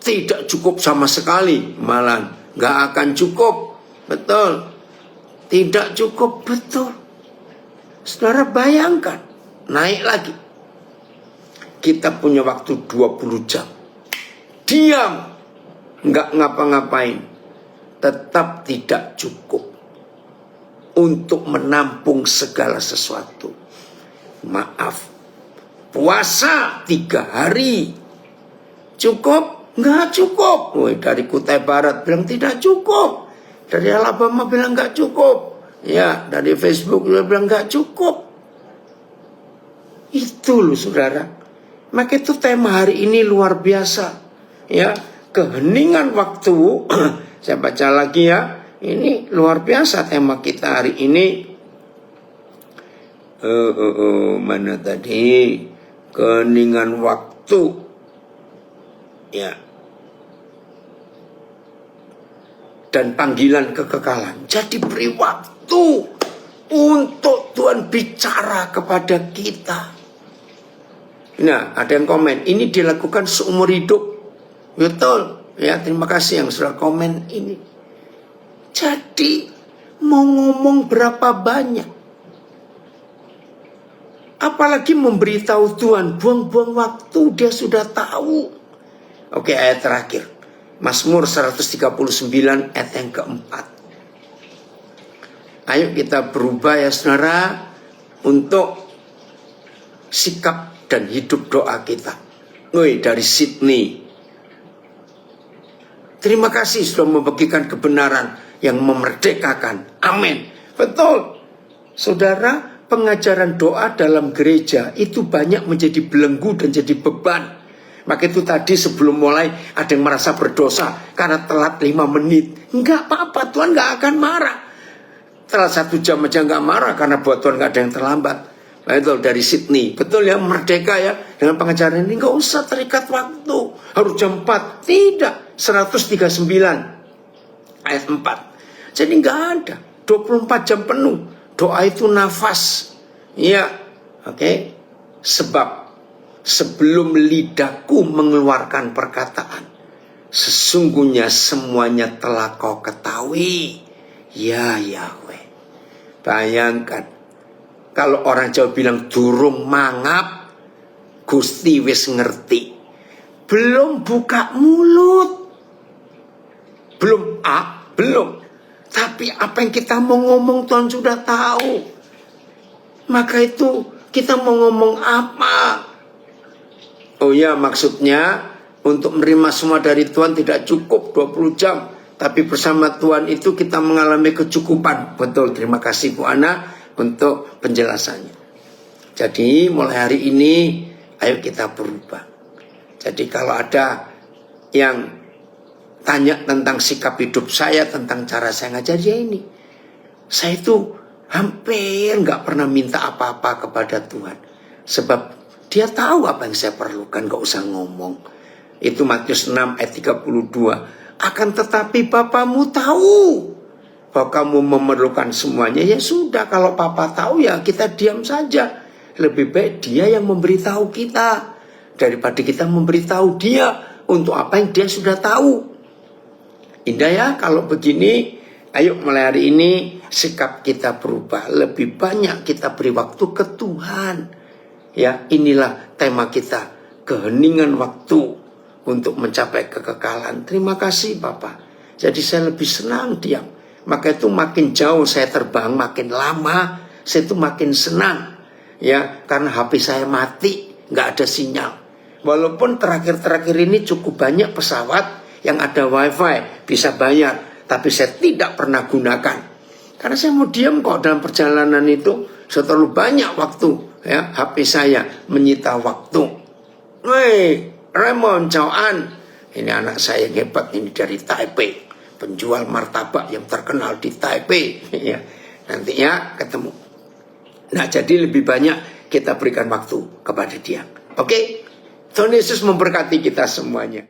[SPEAKER 1] Tidak cukup sama sekali. Malah nggak akan cukup. Betul. Tidak cukup, betul. Saudara bayangkan, naik lagi. Kita punya waktu 20 jam. Diam. Nggak ngapa-ngapain. Tetap tidak cukup untuk menampung segala sesuatu. Maaf. Puasa 3 hari. Cukup? Nggak cukup. Woy, dari Kutai Barat bilang tidak cukup. Dari Alabama bilang nggak cukup. Ya, dari Facebook juga bilang nggak cukup. Itu loh saudara. Maka itu tema hari ini luar biasa. Ya, keheningan waktu. Saya baca lagi ya. Ini luar biasa tema kita hari ini. Mana tadi? Keheningan waktu. Ya. Dan panggilan kekekalan. Jadi beri waktu untuk Tuhan bicara kepada kita. Nah, ada yang komen, ini dilakukan seumur hidup. Betul. Ya, terima kasih yang sudah komen ini. Jadi mau ngomong berapa banyak? Apalagi memberitahu Tuhan, buang-buang waktu, dia sudah tahu. Oke, ayat terakhir. Mazmur 139 ayat yang keempat. Ayo kita berubah ya saudara untuk sikap dan hidup doa kita. Woi, dari Sydney. Terima kasih sudah membagikan kebenaran yang memerdekakan. Amin. Betul. Saudara, pengajaran doa dalam gereja itu banyak menjadi belenggu dan jadi beban. Maka itu tadi sebelum mulai ada yang merasa berdosa karena telat 5 menit. Enggak apa-apa, Tuhan enggak akan marah. Telat 1 jam aja enggak marah karena buat Tuhan enggak ada yang terlambat. Betul, dari Sydney. Betul ya, merdeka ya. Dengan pengajaran ini enggak usah terikat waktu. Harus jam 4. Tidak. 139 ayat 4. Jadi enggak ada. 24 jam penuh. Doa itu nafas. Iya. Oke. Sebab sebelum lidahku mengeluarkan perkataan, sesungguhnya semuanya telah kau ketahui. Ya Yahweh. Bayangkan, Kalau orang Jawa bilang durung mangap, Gusti wis ngerti. Belum buka mulut. Belum belum. Tapi apa yang kita mau ngomong Tuhan sudah tahu. Maka itu kita mau ngomong apa? Oh ya, maksudnya untuk menerima semua dari Tuhan tidak cukup 20 jam. Tapi bersama Tuhan itu kita mengalami kecukupan. Betul, terima kasih Bu Ana untuk penjelasannya. Jadi mulai hari ini ayo kita berubah. Jadi kalau ada yang tanya tentang sikap hidup saya, tentang cara saya ngajar, ya ini. Saya itu hampir nggak pernah minta apa-apa kepada Tuhan. Sebab Dia tahu apa yang saya perlukan, nggak usah ngomong. Itu Matius 6 ayat 32. Akan tetapi Bapamu tahu bahwa kamu memerlukan semuanya. Ya sudah, kalau Papa tahu ya kita diam saja. Lebih baik Dia yang memberitahu kita daripada kita memberitahu Dia untuk apa yang Dia sudah tahu. Indah ya kalau begini. Ayo mulai hari ini sikap kita berubah. Lebih banyak kita beri waktu ke Tuhan. Ya, inilah tema kita, keheningan waktu untuk mencapai kekekalan. Terima kasih Bapak. Jadi saya lebih senang diam. Maka itu makin jauh saya terbang, makin lama saya itu makin senang. Ya, karena HP saya mati, nggak ada sinyal. Walaupun terakhir-terakhir ini cukup banyak pesawat yang ada wifi, bisa bayar. Tapi saya tidak pernah gunakan. Karena saya mau diam kok dalam perjalanan itu. Saya terlalu banyak waktu. Ya, HP saya menyita waktu. Woi, Raymond Chowan. Ini anak saya yang hebat ini dari Taipei. Penjual martabak yang terkenal di Taipei. Ya, nantinya ketemu. Nah, jadi lebih banyak kita berikan waktu kepada dia. Oke? Tuhan Yesus memberkati kita semuanya.